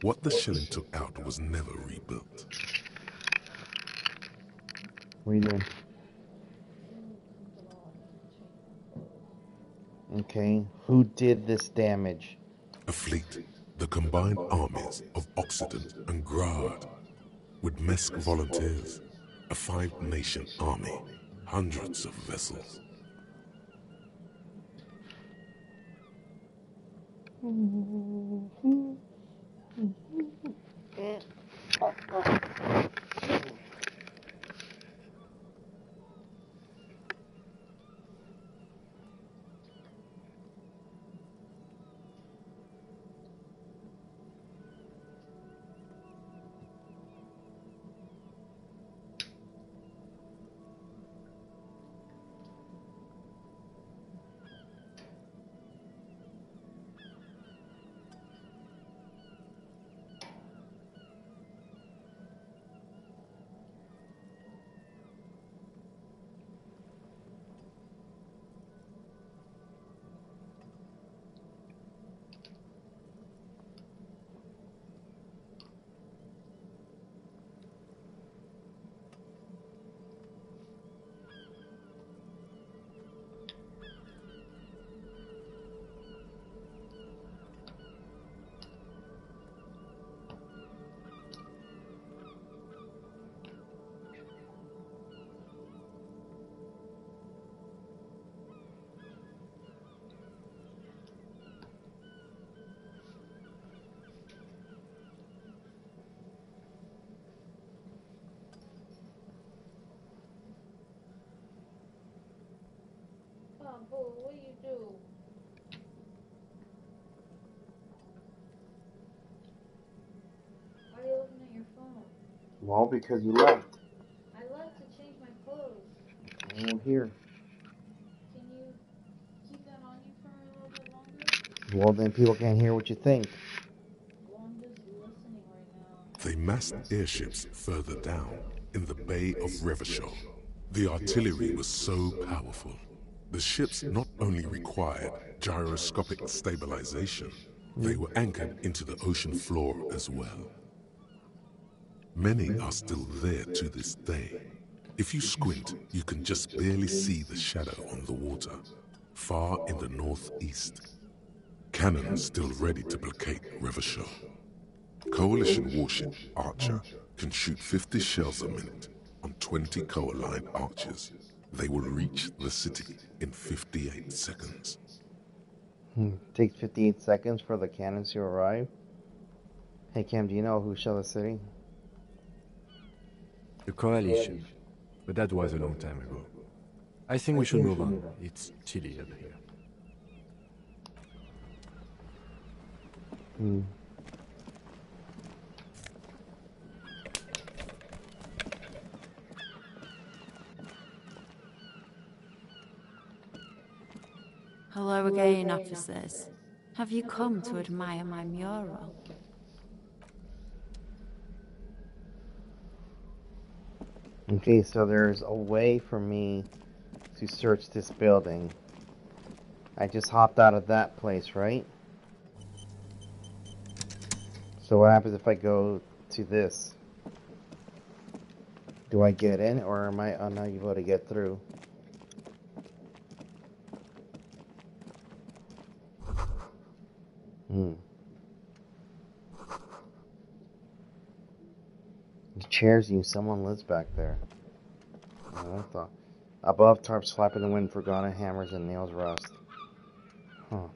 F: What the shelling took out was never rebuilt.
B: What are you doing? Okay, who did this damage?
F: A fleet, the combined armies of Occident and Grad, with Mesk volunteers, a 5-nation army, hundreds of vessels.
A: What do you do? Why are you looking at your phone?
B: Well, because you left.
A: I left to change my clothes.
B: Oh, here.
A: Can you keep that on you for a little bit longer?
B: Well, then people can't hear what you think.
A: Well, I'm just listening right now.
F: They massed airships further down in the Bay of Revachol. The artillery was so powerful. The ships not only required gyroscopic stabilization, they were anchored into the ocean floor as well. Many are still there to this day. If you squint, you can just barely see the shadow on the water, far in the northeast. Cannons still ready to placate Revachol. Coalition warship Archer can shoot 50 shells a minute on 20 co-aligned archers. They will reach the city in 58 seconds.
B: Takes 58 seconds for the cannons to arrive. Hey Cam, do you know who shelled the city?
C: The Coalition. But that was a long time ago. I think we should move on. It's chilly up here.
N: Hello again, officers. Have you come to admire my mural?
B: Okay, so there's a way for me to search this building. I just hopped out of that place, right? So what happens if I go to this? Do I get in, or am I unable to get through? The chairs you, someone lives back there. I thought. Above, tarps flap in the wind, forgotten hammers and nails rust. Huh.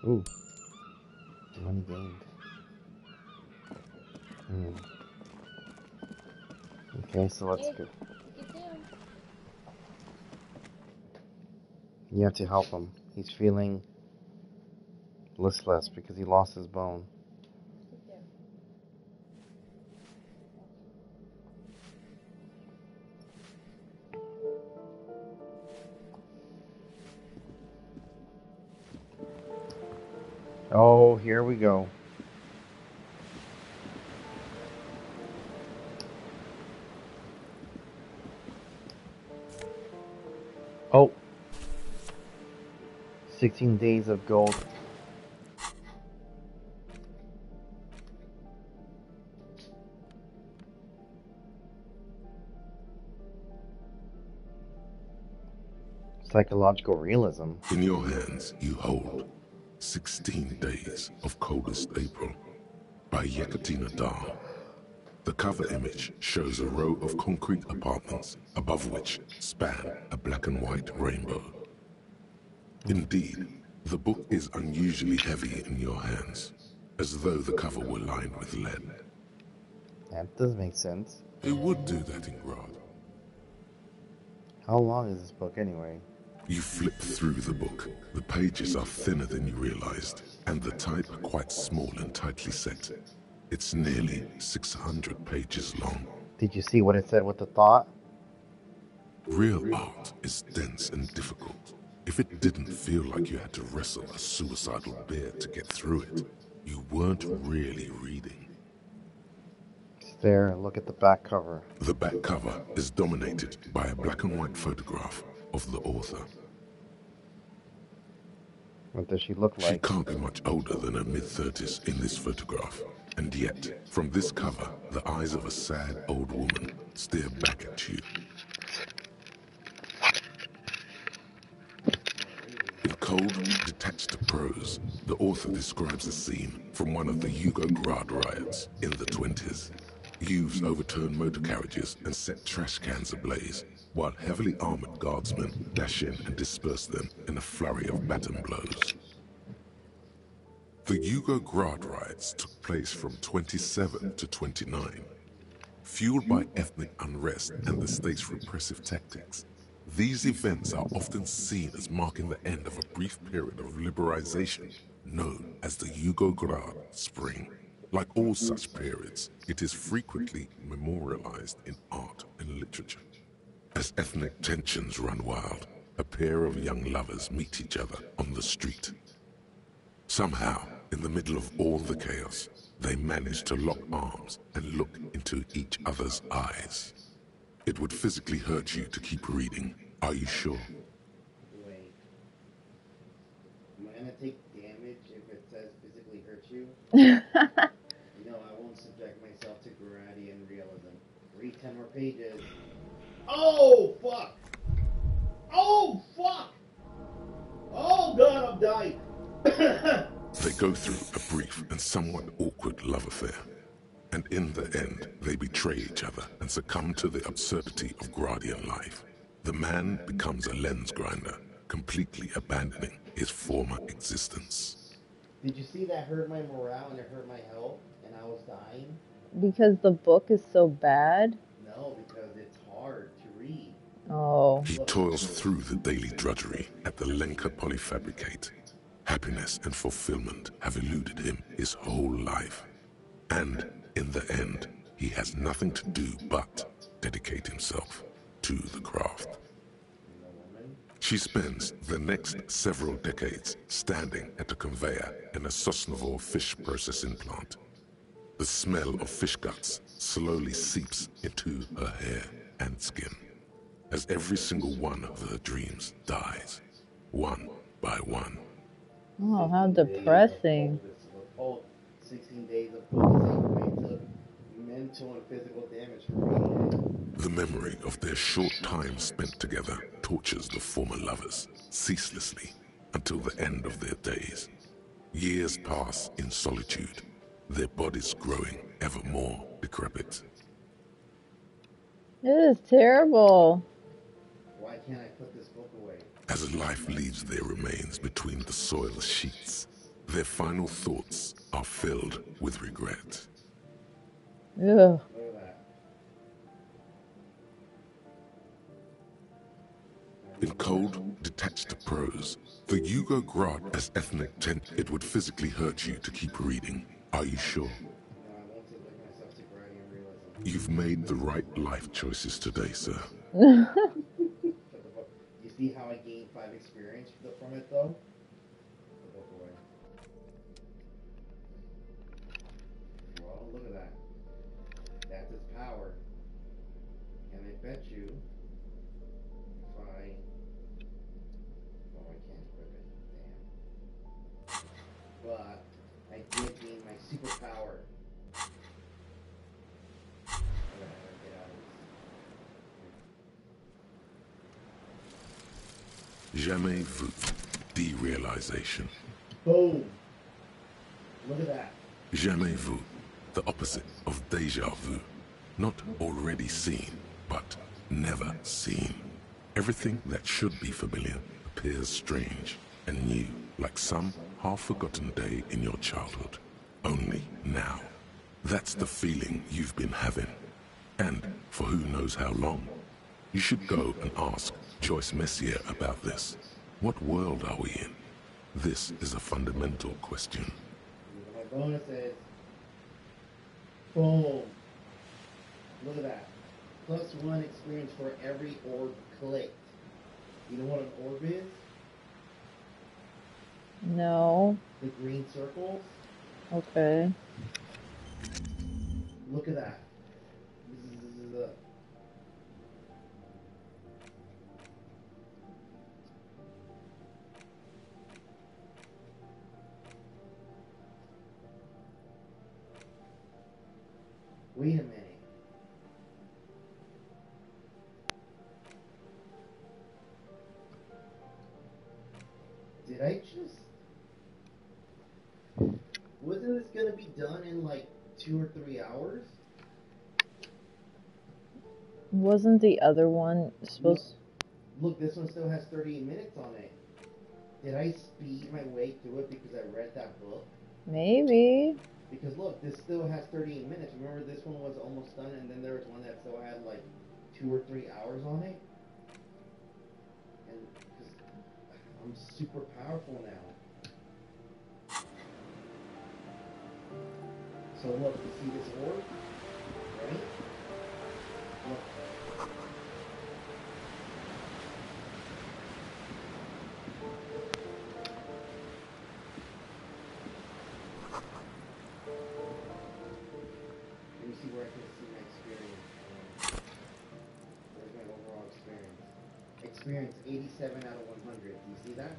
B: Ooh. Money gained. Okay, so let's go. You have to help him. He's feeling listless because he lost his bone. Oh, here we go. Oh. 16 days of gold. Psychological realism.
F: In your hands, you hold 16 Days of Coldest April by Yekatina Dar. The cover image shows a row of concrete apartments above which span a black and white rainbow. Indeed, the book is unusually heavy in your hands, as though the cover were lined with lead.
B: That does make sense.
F: It would do that in Grad.
B: How long is this book anyway?
F: You flip through the book. The pages are thinner than you realized, and the type quite small and tightly set. It's nearly 600 pages long.
B: Did you see what it said with the thought?
F: Real art is dense and difficult. If it didn't feel like you had to wrestle a suicidal bear to get through it, you weren't really reading.
B: There, look at the back cover.
F: The back cover is dominated by a black and white photograph of the author.
B: What does she look like?
F: She can't be much older than her mid-30s in this photograph. And yet, from this cover, the eyes of a sad old woman stare back at you. In cold, detached prose, the author describes a scene from one of the Yugo-Grad riots in the 20s. Youths overturned motor carriages and set trash cans ablaze, while heavily armored guardsmen dash in and disperse them in a flurry of baton blows. The Yugo-Grad riots took place from 27 to 29. Fueled by ethnic unrest and the state's repressive tactics, These events are often seen as marking the end of a brief period of liberalization known as the Yugoslavia Spring. Like all such periods, it is frequently memorialized in art and literature. As ethnic tensions run wild, a pair of young lovers meet each other on the street. Somehow, in the middle of all the chaos, they manage to lock arms and look into each other's eyes. It would physically hurt you to keep reading. Are you sure?
B: Wait. Am I gonna take damage if it says physically hurt you? No, I won't subject myself to Gradian realism. Read 10 more pages. Oh, fuck! Oh, fuck! Oh, God, I'm dying!
F: They go through a brief and somewhat awkward love affair. And in the end, they betray each other and succumb to the absurdity of Gradian life. The man becomes a lens grinder, completely abandoning his former existence.
B: Did you see that hurt my morale and it hurt my health and I was dying?
A: Because the book is so bad?
B: No, because it's hard to read.
A: Oh.
F: He toils through the daily drudgery at the Lenka Polyfabricate. Happiness and fulfillment have eluded him his whole life. And in the end, he has nothing to do but dedicate himself to the craft. She spends the next several decades standing at a conveyor in a Sosnovo fish processing plant. The smell of fish guts slowly seeps into her hair and skin, as every single one of her dreams dies, one by one.
A: Oh, how depressing.
B: 16 days of focusing took mental and physical damage from reading it.
F: The memory of their short time spent together tortures the former lovers ceaselessly until the end of their days. Years pass in solitude, their bodies growing ever more decrepit.
A: This is terrible.
B: Why can't I put this book away?
F: As life leaves their remains between the soil sheets, their final thoughts are filled with regret.
A: Ugh.
F: In cold, detached prose, the Yugoslavia as ethnic tent, it would physically hurt you to keep reading. Are you sure? You've made the right life choices today, sir.
B: You see how I gained 5 experience from it, though? The book away. Well, look at that. That's its power. And I bet you, if I... Oh, I can't equip it. Damn. But I did gain my superpower.
F: Jamais vu. Derealization.
B: Boom. Look at that.
F: Jamais vu. The opposite of déjà vu. Not already seen, but never seen. Everything that should be familiar appears strange and new, like some half-forgotten day in your childhood. Only now. That's the feeling you've been having. And for who knows how long. You should go and ask Joyce Messier about this. What world are we in? This is a fundamental question.
B: My bonus is... Boom. Look at that. +1 experience for every orb clicked. You know what an orb is?
A: No.
B: The green circles?
A: Okay.
B: Look at that. Wait a minute. Did I just... Wasn't this gonna be done in like 2 or 3 hours?
A: Wasn't the other one supposed...
B: Look, this one still has 38 minutes on it. Did I speed my way through it because I read that book?
A: Maybe.
B: Because look, this still has 38 minutes. Remember this one was almost done and then there was one that still had like 2 or 3 hours on it? And because I'm super powerful now. So look, you see this orb? Right? Look. Let me see where I can see my experience. Where's my overall experience? Experience 87 out of 100. Do you see that?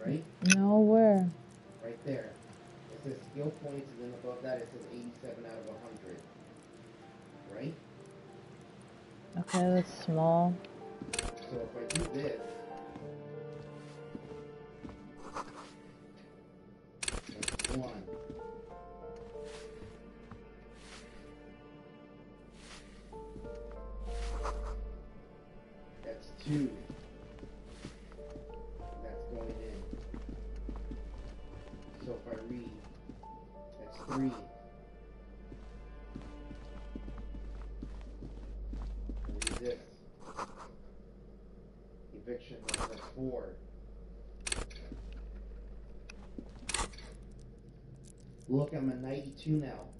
B: Right?
A: No, where?
B: Right there. It says skill points, and then above that it says 87 out of 100. Right?
A: Okay, that's small.
B: So if I do this, that's 1. That's 2. That's going in. So if I read, that's 3. Read this. Eviction, that's 4. Look, I'm at 92 now.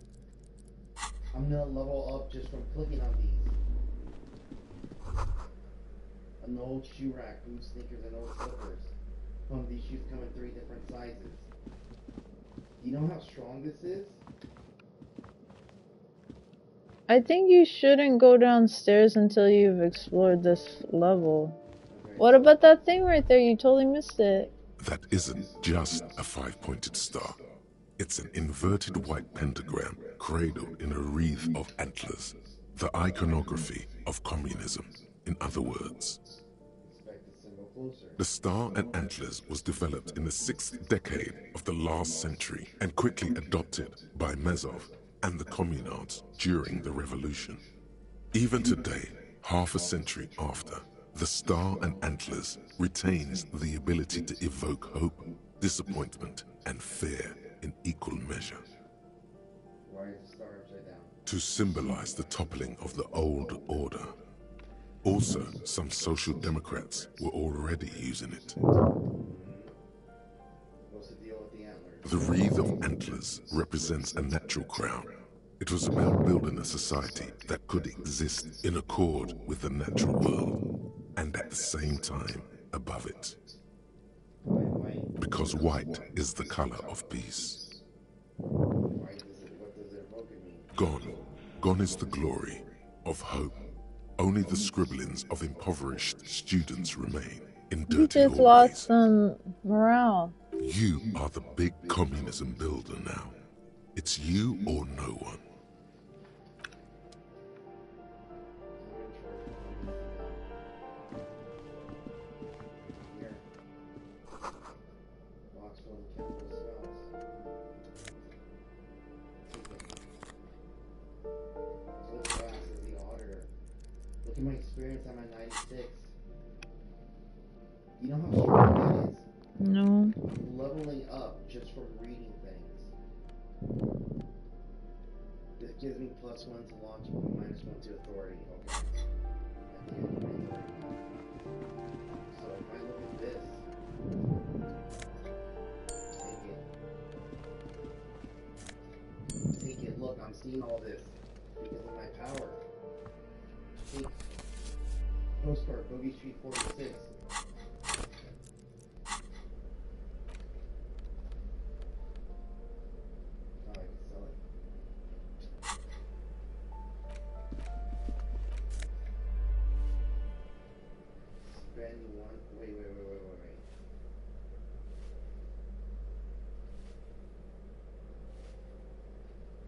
B: I'm gonna level up just from clicking on these. An old shoe rack, boot sneakers, and old slippers. These shoes come in 3 different sizes. You know how strong this is?
A: I think you shouldn't go downstairs until you've explored this level.
B: Okay.
A: What about that thing right there? You totally missed it.
F: That isn't just a 5-pointed star. It's an inverted white pentagram cradled in a wreath of antlers. The iconography of communism, in other words. The star and antlers was developed in the 6th decade of the last century and quickly adopted by Mezov and the communards during the revolution. Even today, half a century after, the star and antlers retains the ability to evoke hope, disappointment, and fear in equal measure.
B: Why is the star upside down?
F: To symbolize the toppling of the old order. Also, some social democrats were already using it.
B: What's the deal with the antlers?
F: The wreath of antlers represents a natural crown. It was about building a society that could exist in accord with the natural world, and at the same time above it. Because white is the color of peace.
B: What does it evoke in me?
F: Gone is the glory of hope. Only the scribblings of impoverished students remain in
A: You
F: dirty
A: just
F: hallways.
A: lost some morale.
F: You are the big communism builder now. It's you or no one.
B: Here. Box full of chemical smells. Flip glass is the auditor. Look at my experience, I'm at 96. You know how strong that is?
A: No.
B: Leveling up just from reading things. This gives me +1 to logic, but -1 to authority. Okay. At the end of my authority. So if I look at this, take it. Look, I'm seeing all this because of my power. Take postcard, Bogey Street 46. Oh, I can sell it. Spend 1. Wait.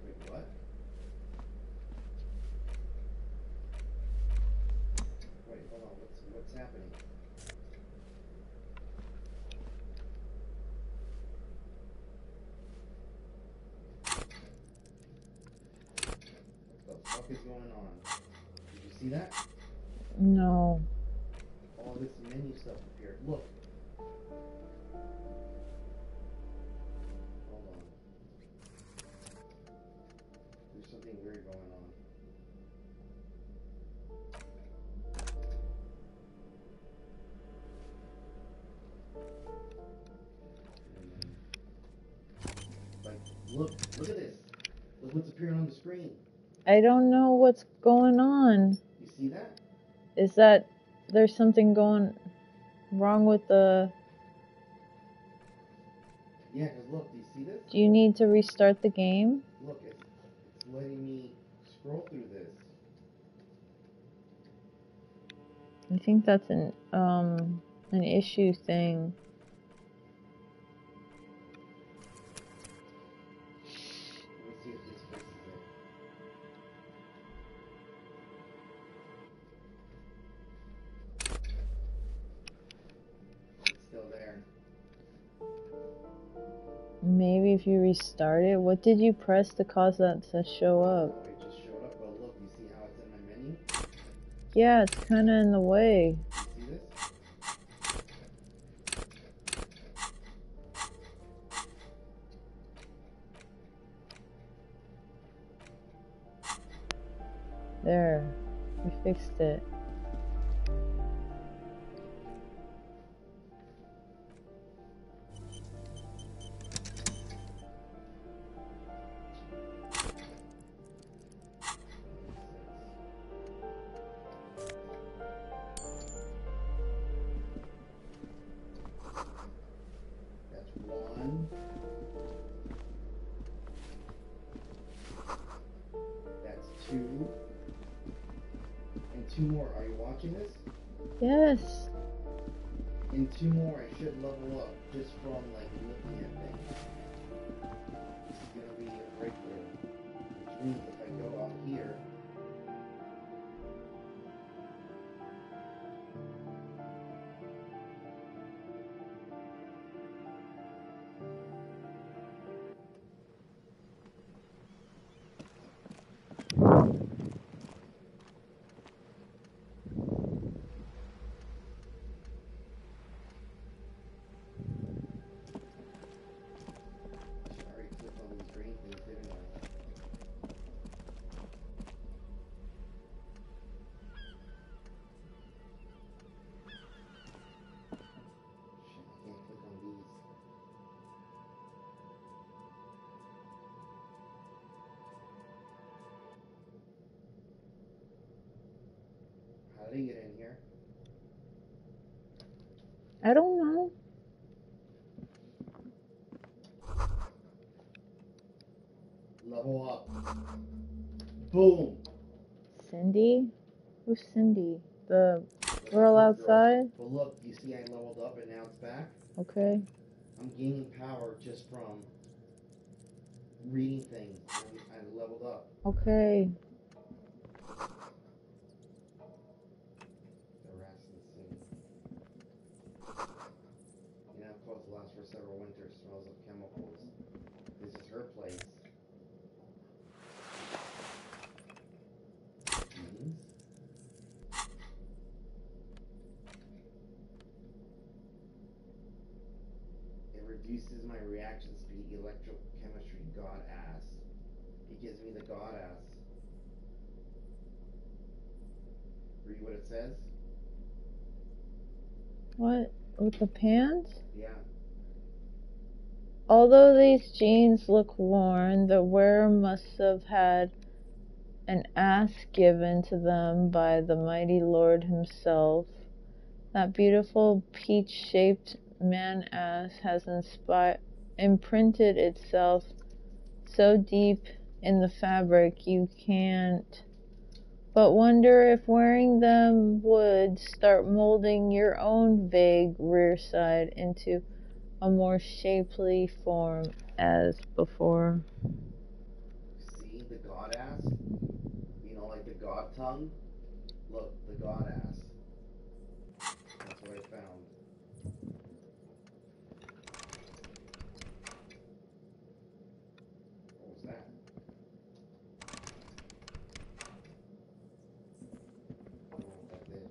B: Wait, what? Wait, hold on. What's happening? What the fuck is going on? Did you see that?
A: No.
B: All this menu stuff appeared. Look. Hold on. There's something weird going on. Look at this. Look what's appearing on the screen.
A: I don't know what's going on.
B: You see that?
A: Is that there's something going wrong with the...
B: Yeah, because look, do you see this?
A: Do you need to restart the game?
B: Look, it's letting me scroll through this.
A: I think that's an issue thing.
B: Let's see if this fixes it. It's still there.
A: Maybe if you restart it. What did you press to cause that to show up?
B: Oh, it just showed up, but look, you see how it's in my menu?
A: Yeah, it's kind of in the way.
B: You see this?
A: There. We fixed it.
B: That's one. That's two. And two more. Are you watching this?
A: Yes.
B: And two more, I should level up just from like looking at things. This is gonna be a breakthrough. Which means if I go out here, I already clicked on these green things, didn't I? Shit, I can't click on these. How did he get in here?
A: I don't know.
B: Level up. Boom!
A: Cindy? Who's Cindy? The girl outside?
B: But look, you see I leveled up and now it's back?
A: Okay.
B: I'm gaining power just from reading things. I leveled up.
A: Okay.
B: The rats in the city. You know, clothes last for several winters, smells of chemicals. This is her place. Beans. It reduces my reaction speed, electrochemistry, god ass. It gives me the god ass. Read what it says?
A: What? With the pants?
B: Yeah.
A: Although these jeans look worn, the wearer must have had an ass given to them by the mighty Lord himself. That beautiful peach-shaped man-ass has imprinted itself so deep in the fabric you can't but wonder if wearing them would start molding your own vague rear side into a more shapely form as before.
B: See the god ass? You know, like the god tongue? Look, the god ass. That's what I found. What was that? I don't know what that did.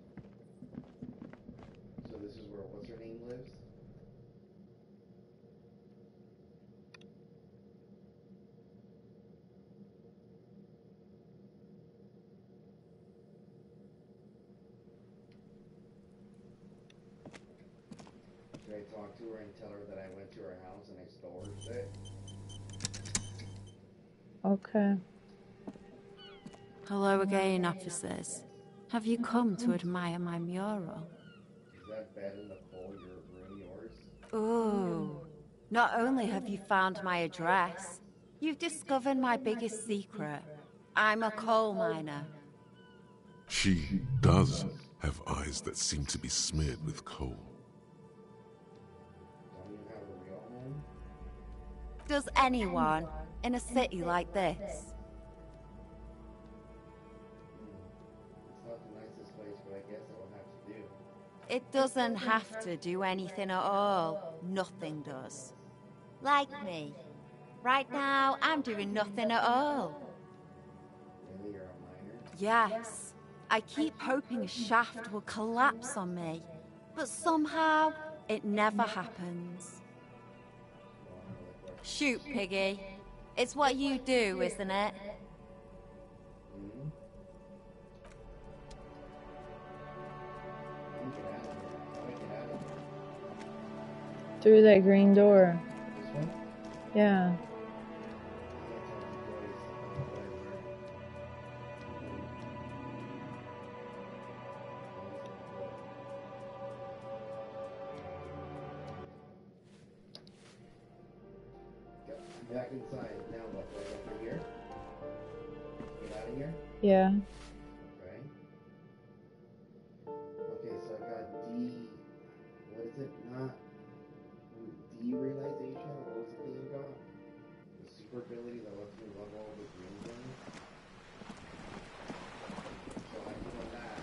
B: So this is where what's her name lives? Should I talk to her and tell her that I went to her house and I stole her shit?
A: Okay.
P: Hello again, officers. Have you come to admire my mural?
B: Is that bed in the coal your room yours?
N: Ooh. Not only have you found my address, you've discovered my biggest secret. I'm a coal miner.
F: She does have eyes that seem to be smeared with coal.
B: Don't you have a real home?
N: Does anyone in a city like this?
B: It's not the nicest place, but I guess I will have to do.
N: It doesn't have to do anything at all. Nothing does. Like me. Right now, I'm doing nothing at all.
B: Really, you're a miner?
N: Yes. I keep hoping a shaft will collapse on me. But somehow, it never happens. Shoot, Piggy. It's what you do, isn't it?
A: Through that green door.
B: This one?
A: Yeah.
B: Back inside. Now what? Do I go through here? Get out of here?
A: Yeah.
B: Okay. Okay, so I got D. What is it? Not derealization? What was the thing you got? The super ability that lets me love all the green things? So I can go that.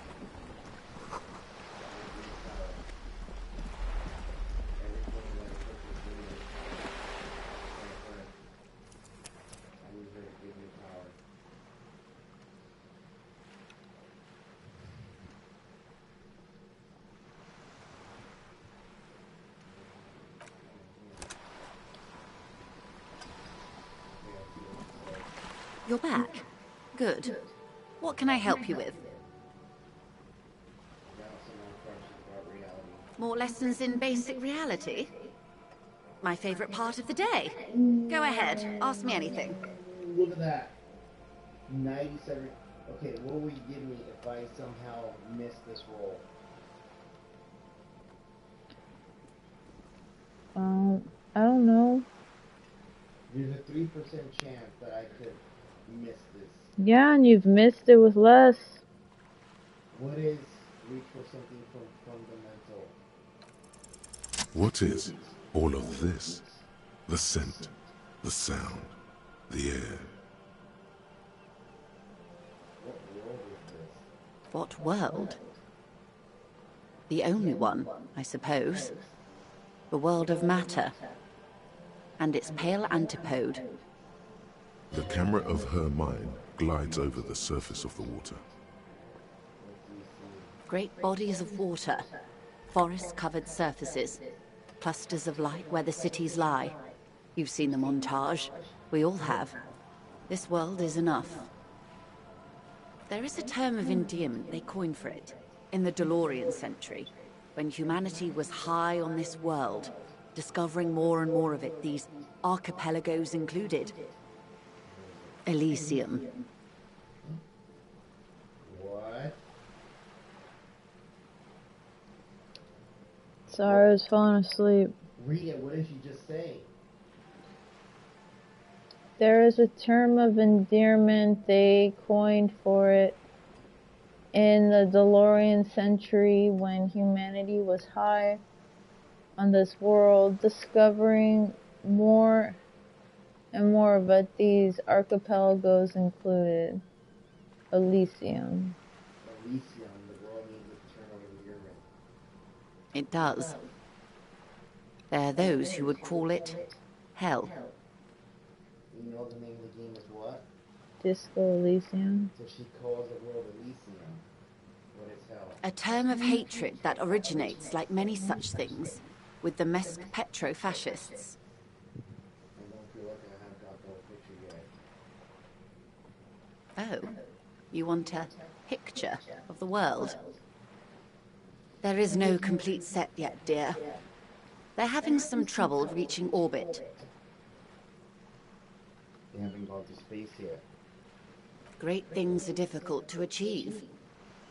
B: Everything that I put this in is I need her to give me power.
N: You're back. Good. What can I help you with? More lessons in basic reality? My favorite part of the day. Go ahead, ask me anything.
B: Look at that. 97. Okay, what will you give me if I somehow miss this roll?
A: I don't know.
B: There's a 3% chance that I could miss this.
A: Yeah, and you've missed it with less.
B: What is reach for something fundamental?
F: What is all of this? The scent, the sound, the air.
B: What world is this?
N: What world? The only one, I suppose. The world of matter. And its pale antipode.
F: The camera of her mind glides over the surface of the water.
N: Great bodies of water. Forest-covered surfaces. Clusters of light where the cities lie. You've seen the montage. We all have. This world is enough. There is a term of endearment they coined for it. In the DeLorean century. When humanity was high on this world. Discovering more and more of it, these archipelagos included. Elysium.
B: What?
A: Sorry, I was falling asleep.
B: Read it. What did she just say?
A: There is a term of endearment they coined for it in the DeLorean century when humanity was high on this world, discovering more and more, but these archipelagos included Elysium.
B: Elysium, the world needs to turn over the urine.
N: It does. There are those who would call it hell.
B: You know the name of the game is what?
A: Disco Elysium.
B: So she calls the world Elysium. What is hell?
N: A term of hatred that originates, like many such things, with the Mesk petro-fascists.
B: I don't feel like I have got the picture yet.
N: Oh, you want a picture of the world? There is no complete set yet, dear. They're having some trouble reaching orbit.
B: They haven't gone to space yet.
N: Great things are difficult to achieve.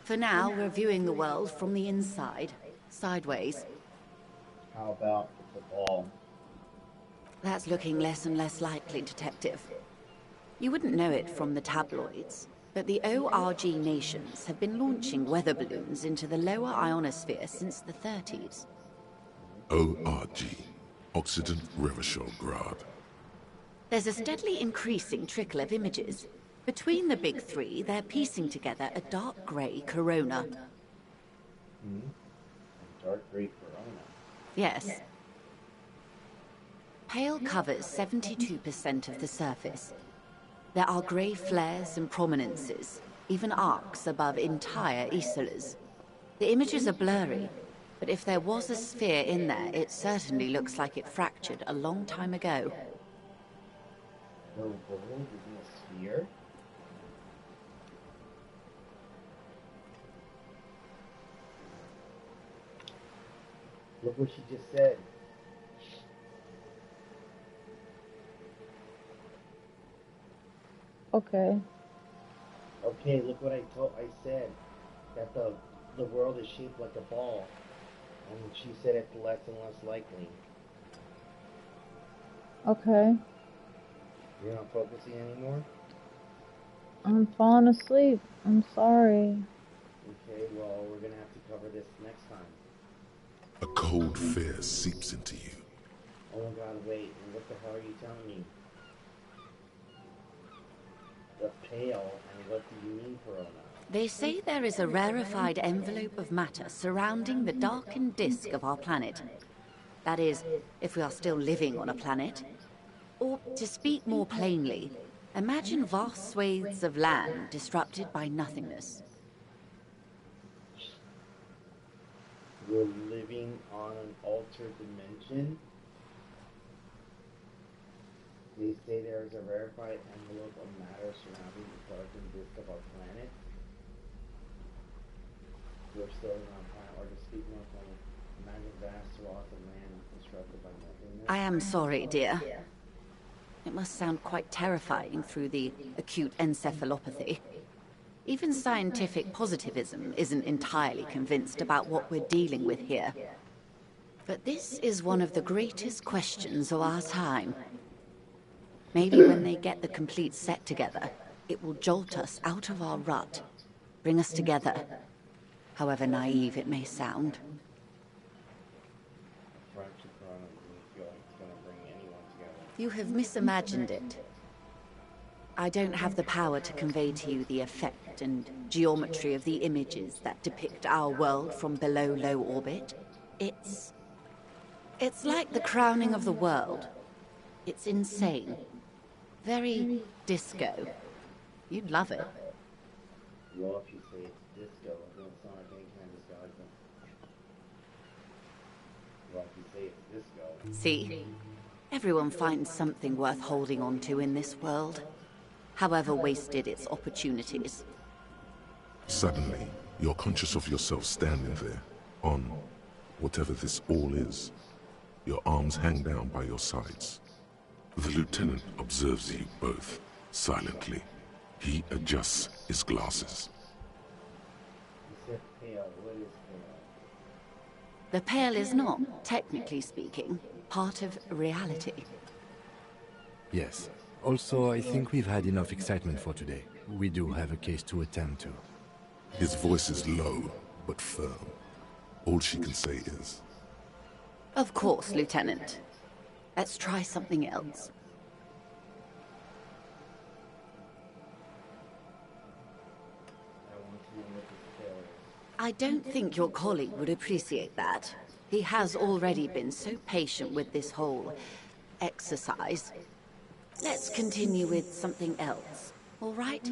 N: For now, we're viewing the world from the inside, sideways.
B: How about the ball?
N: That's looking less and less likely, Detective. You wouldn't know it from the tabloids, but the ORG nations have been launching weather balloons into the lower ionosphere since the 30s.
F: ORG, Occident Revichograd.
N: There's a steadily increasing trickle of images. Between the big three, they're piecing together a dark grey corona.
B: Dark grey corona?
N: Yes. Pale covers 72% of the surface. There are grey flares and prominences, even arcs above entire isolas. The images are blurry, but if there was a sphere in there, it certainly looks like it fractured a long time ago.
B: The world is in a sphere? Look what she just said.
A: Okay.
B: Okay, look what I said. That the world is shaped like a ball. And she said it's less and less likely.
A: Okay.
B: You're not focusing anymore?
A: I'm falling asleep. I'm sorry.
B: Okay, well, we're gonna have to cover this next time.
F: A cold fear seeps into you.
B: Oh my god, wait, and what the hell are you telling me? The pale, and what do you mean, Corona?
N: They say there is a rarefied envelope of matter surrounding the darkened disk of our planet. That is, if we are still living on a planet. Or, to speak more plainly, imagine vast swathes of land disrupted by nothingness.
B: We're living on an altered dimension? They say there is a rarefied envelope of matter surrounding the darkened disk of our planet. We're still on our planet, or to speak more plainly, imagine vast swaths of land disrupted by nothingness.
N: I am sorry, dear. It must sound quite terrifying through the acute encephalopathy. Even scientific positivism isn't entirely convinced about what we're dealing with here. But this is one of the greatest questions of our time. Maybe when they get the complete set together, it will jolt us out of our rut, bring us together, however naive it may sound. You have misimagined it. I don't have the power to convey to you the effect and geometry of the images that depict our world from below low orbit. It's like the crowning of the world. It's insane. Very disco. You'd love it.
B: Well, if you say it's disco, it won't sound like any kind of disco like that. Well, if you say it's disco...
N: See? Everyone finds something worth holding on to in this world, however wasted its opportunities.
F: Suddenly, you're conscious of yourself standing there, on whatever this all is. Your arms hang down by your sides. The lieutenant observes you both, silently. He adjusts his glasses.
B: You said pale. What is pale?
N: The pale is not, technically speaking, part of reality.
C: Yes. Also, I think we've had enough excitement for today. We do have a case to attend to.
F: His voice is low, but firm. All she can say is...
N: Of course, Lieutenant. Let's try something else. I don't think your colleague would appreciate that. He has already been so patient with this whole exercise. Let's continue with something else, all right?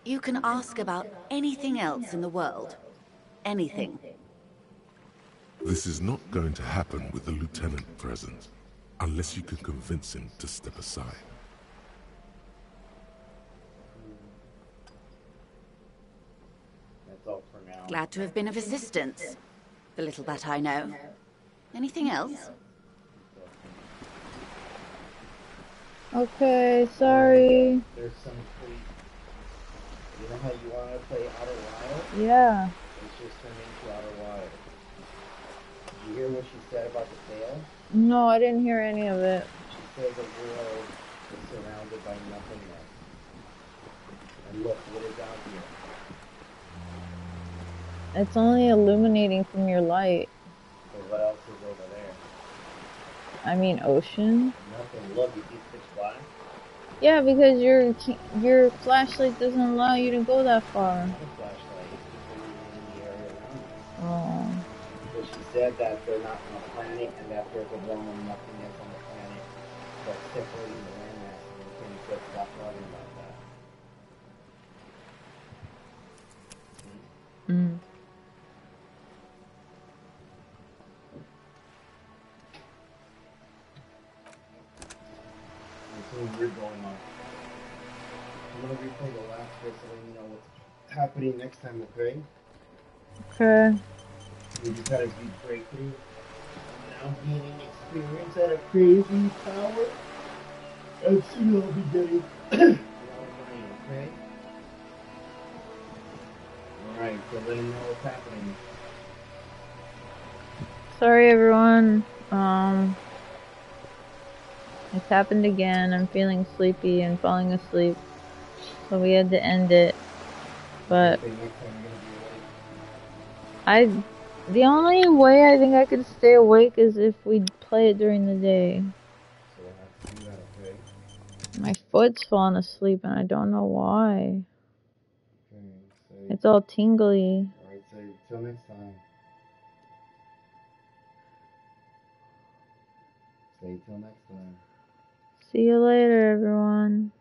N: You can ask about anything else in the world. Anything.
F: This is not going to happen with the lieutenant present, unless you can convince him to step aside.
B: That's all for now.
N: Glad to have been of assistance. The little that I know. Anything else?
A: Okay, sorry.
B: There's some pretty... You know how you want to play Outer Wild?
A: Yeah.
B: It's just turned into Outer Wild. Did you hear what she said about the tail?
A: No, I didn't hear any of it.
B: She says the world is surrounded by nothingness. And look, what is out here?
A: It's only illuminating from your light.
B: So what else is over there?
A: I mean, ocean.
B: Nothing. Look, you see it's pitch black?
A: Yeah, because your flashlight doesn't allow you to go that far.
B: Not a flashlight. It's just illuminating the area around you.
A: Oh.
B: Because she said that they're not on a planet and that there's a realm of nothingness on the planet that's separating the landmass. And Kenny said stop talking about that.
A: Mm.
B: There's something weird going on. I'm gonna replay the last bit so you know what's happening next time, okay?
A: Okay.
B: We just had a huge breakthrough. I'm now gaining experience at a crazy power. And soon I'll be getting okay? Alright, so let him know what's happening.
A: Sorry, everyone. It's happened again. I'm feeling sleepy and falling asleep. So we had to end it. But the only way I think I could stay awake is if we play it during the day.
B: So we'll have to do that, okay?
A: My foot's falling asleep and I don't know why.
B: Okay, so
A: It's all tingly.
B: Alright, so till next time. Say till next time.
A: See you later, everyone.